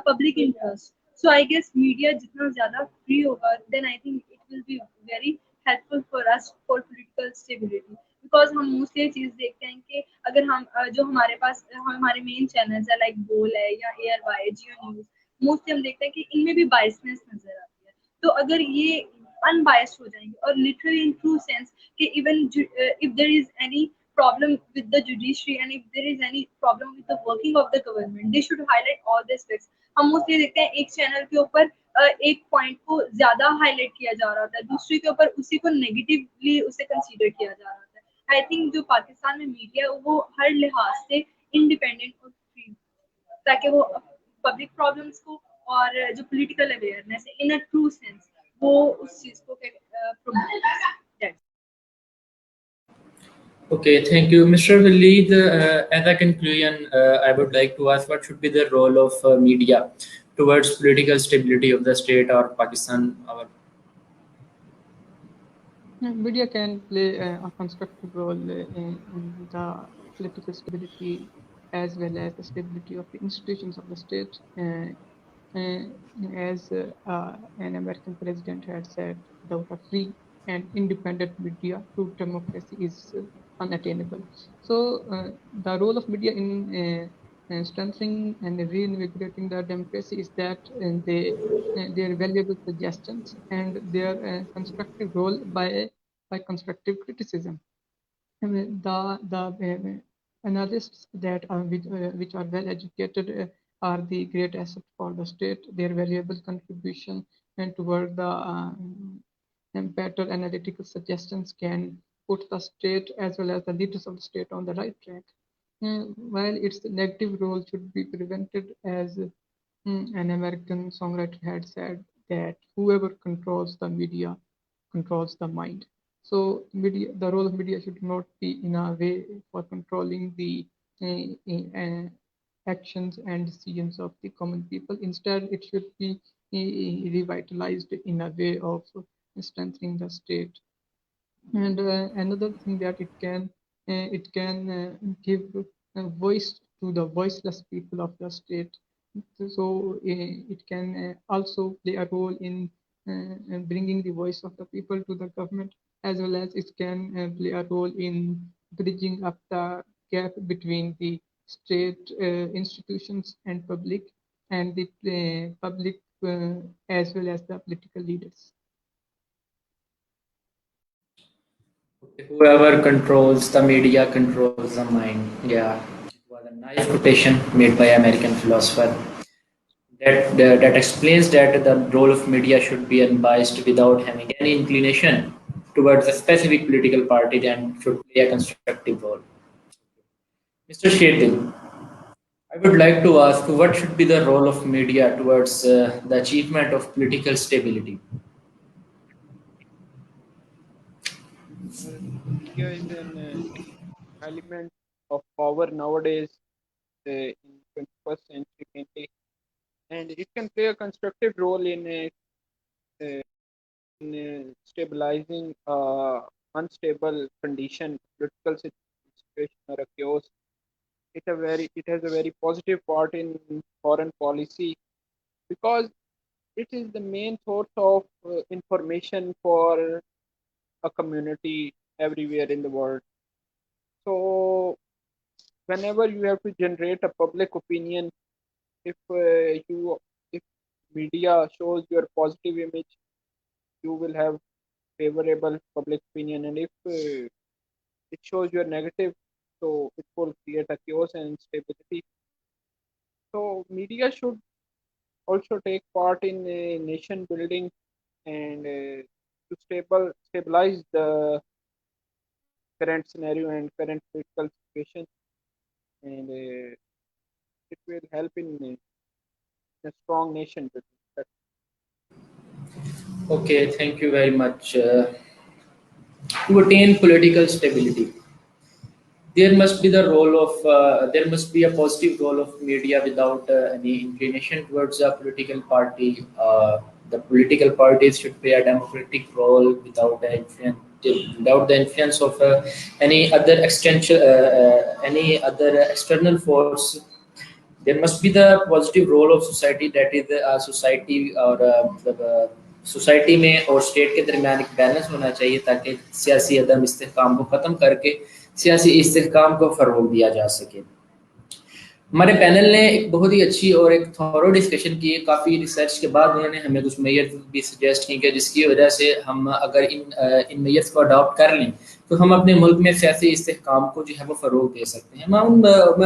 public interest. So I guess media jitna zyada free hoga, then I think it will be very helpful for us for political stability. Because ہم mostly یہ چیز دیکھتے ہیں کہ اگر ہم جو ہمارے پاس ہمارے مین چینلز ہے لائک بول ہے یا A R Y, Geo news, mostly ہم دیکھتے ہیں کہ ان میں بھی بائسنس نظر آتی ہے. تو اگر یہ ان بائسڈ ہو جائیں گے, اور لٹرلی ان ٹرو سینس کہ even if there is any problem with the judiciary, and if there is any problem with the working of the government, they should highlight all the aspects. ہم mostly دیکھتے ہیں ایک channel کے اوپر ایک point کو زیادہ ہائی لائٹ کیا جا رہا ہوتا ہے, دوسرے کے اوپر اسی کو نیگیٹیولی اسے کنسیڈر کیا جا رہا ہوتا ہے. آئی تھنک جو پاکستان میں میڈیا وہ ہر لحاظ سے انڈیپینڈنٹ اور فری, تاکہ وہ پبلک پرابلمس کو اور جو پولیٹیکل اویئرنیس ہے ان اے ٹرو سینس وہ اس چیز کو پروموٹ کرے. Okay, thank you. Mr. Waleed, as a conclusion, I would like to ask what should be the role of media towards political stability of the state or Pakistan? Media can play a constructive role in the political stability as well as the stability of the institutions of the state. as an American president had said, without a free and independent media, true democracy is unattainable. So the role of media in strengthening and reinvigorating the democracy is that their valuable suggestions and their constructive role by constructive criticism. I mean, the analysts that are which are well educated are the great asset for the state. Their valuable contribution and toward the and better analytical suggestions can put the state as well as the leaders of the state on the right track. While its negative role should be prevented, as an American songwriter had said, that whoever controls the media controls the mind. So media, the role of media should not be in a way for controlling the actions and decisions of the common people. Instead, it should be revitalized in a way of strengthening the state. And another thing that it can give a voice to the voiceless people of the state. So it can also play a role in bringing the voice of the people to the government, as well as it can play a role in bridging up the gap between the state institutions and public, and the public as well as the political leaders. Whoever controls the media controls the mind. Yeah, it was a nice quotation made by American philosopher. That explains that the role of media should be unbiased without having any inclination towards a specific political party and should play a constructive role. Mr. Sherdil, I would like to ask what should be the role of media towards the achievement of political stability? Media is an element of power nowadays in 21st century mainly, and it can play a constructive role in stabilizing unstable condition, political situation or a chaos. It has a very positive part in foreign policy because it is the main source of information for a community everywhere in the world. So whenever you have to generate a public opinion, if if media shows your positive image, you will have favorable public opinion, and if it shows your negative, so it will create a chaos and instability. So media should also take part in nation building and to stabilize the current scenario and current political situation, and it will help in a strong nation building. Okay, thank you very much. To attain political stability, there must be there must be a positive role of media without any inclination towards a political party. The political parties should play a democratic role without the influence of any other external force. There must be the positive role of society, that is society और मतलब society में और state के दरमियान एक balance होना चाहिए ताकि सियासी अदम इस्तेहकाम को ख़त्म करके सियासी इस्तेहकाम को फ़रोग़ दिया जा सके। हमारे पैनल ने एक बहुत ही अच्छी और एक थॉरो डिस्कशन की, काफ़ी रिसर्च के बाद उन्होंने हमें कुछ मेजर्स भी सजेस्ट की कि जिसकी वजह से हम अगर इन मेजर्स को अडॉप्ट कर लें तो हम अपने मुल्क में सियासी इस्तेहकाम को जो है वो फ़रोग़ दे सकते हैं। मैं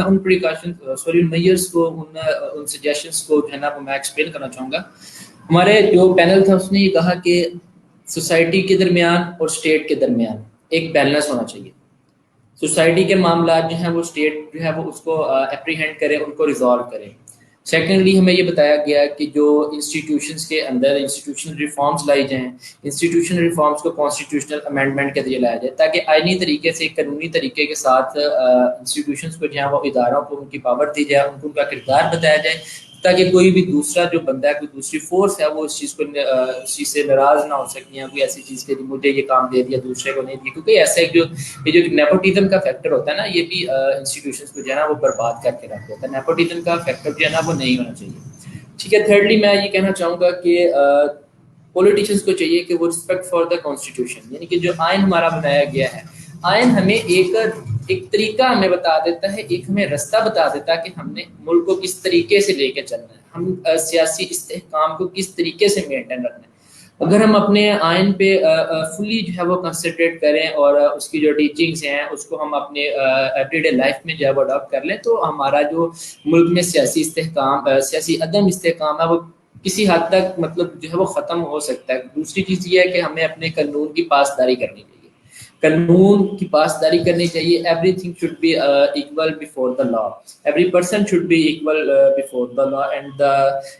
उन प्रिकॉशन उन मेजर्स को उन सजेशंस को जो है ना वो मैं एक्सप्लेन करना चाहूँगा। हमारे जो पैनल था उसने ये कहा कि सोसाइटी के दरमियान और स्टेट के दरमियान एक बैलेंस होना चाहिए। सोसाइटी के मामला जो हैं वो स्टेट जो है वो उसको एप्रीहेंड करे, उनको रिजॉल्व करे। सेकेंडली हमें ये बताया गया कि जो इंस्टीट्यूशंस के अंदर इंस्टीट्यूशनल रिफॉर्म्स लाई जाएँ, इंस्टीट्यूशनल रिफॉर्म्स को कॉन्स्टिट्यूशनल अमेंडमेंट के जरिए लाया जाए ताकि आइनी तरीके से कानूनी तरीके के साथ इंस्टीट्यूशंस को जो है वो इदारों को उनकी पावर दी जाए, उनको उनका किरदार बताया जाए ताकि कोई भी दूसरा जो बंदा है, कोई दूसरी फोर्स है वो इस चीज़ से नाराज़ ना हो सके या कोई ऐसी चीज़ के मुझे ये काम दे दिया दूसरे को नहीं दिया, क्योंकि ऐसा एक जो नेपोटिज्म का फैक्टर होता है ना, ये भी इंस्टीट्यूशंस को जो है ना वो बर्बाद करके रख देता है। नेपोटिज्म का फैक्टर जो है ना वो नहीं होना चाहिए। ٹھیک ہے. تھرڈلی میں یہ کہنا چاہوں گا کہ پولیٹیشینس کو چاہیے کہ وہ رسپیکٹ فار دا کانسٹیٹیوشن، یعنی کہ جو آئین ہمارا بنایا گیا ہے، آئین ہمیں ایک طریقہ ہمیں بتا دیتا ہے، ایک ہمیں رستہ بتا دیتا ہے کہ ہم نے ملک کو کس طریقے سے لے کے چلنا ہے، ہم سیاسی استحکام کو کس طریقے سے مینٹین رکھنا ہے. اگر ہم اپنے آئین پہ فلی جو ہے وہ کنسنٹریٹ کریں اور اس کی جو ٹیچنگس ہیں اس کو ہم اپنے ایوری ڈے لائف میں جو ہے وہ اڈاپٹ کر لیں، تو ہمارا جو ملک میں سیاسی استحکام، سیاسی عدم استحکام ہے، وہ کسی حد تک مطلب جو ہے وہ ختم ہو سکتا ہے. دوسری چیز یہ ہے کہ ہمیں اپنے قانون کی پاسداری کرنی چاہیے، قانون کی پاسداری کرنی چاہیے. Everything should be equal before the law. Every person should be equal before the law.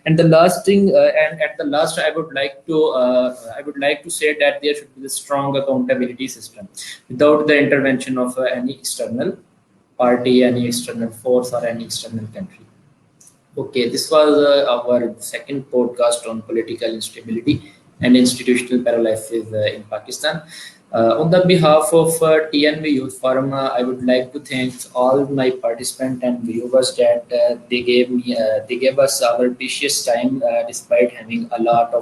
And the last thing, and at the last, I would like to say that there should be a strong accountability system without the intervention of any external party, any external force, or any external country. Okay, this was our second podcast on political instability and institutional paralysis in Pakistan. On the behalf of TNV Youth Forum, I would like to thank all my participants and viewers that they gave us our precious time despite having a lot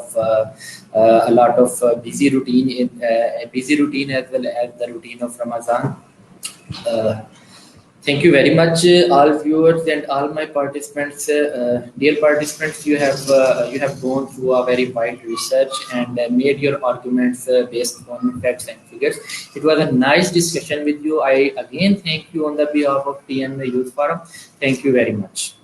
of busy routine as well as the routine of Ramadan. Thank you very much, all viewers and all my participants. Dear participants, you have gone through a very wide research and made your arguments based on facts and figures. It was a nice discussion with you. I again thank you on the behalf of TN Youth Forum. Thank you very much.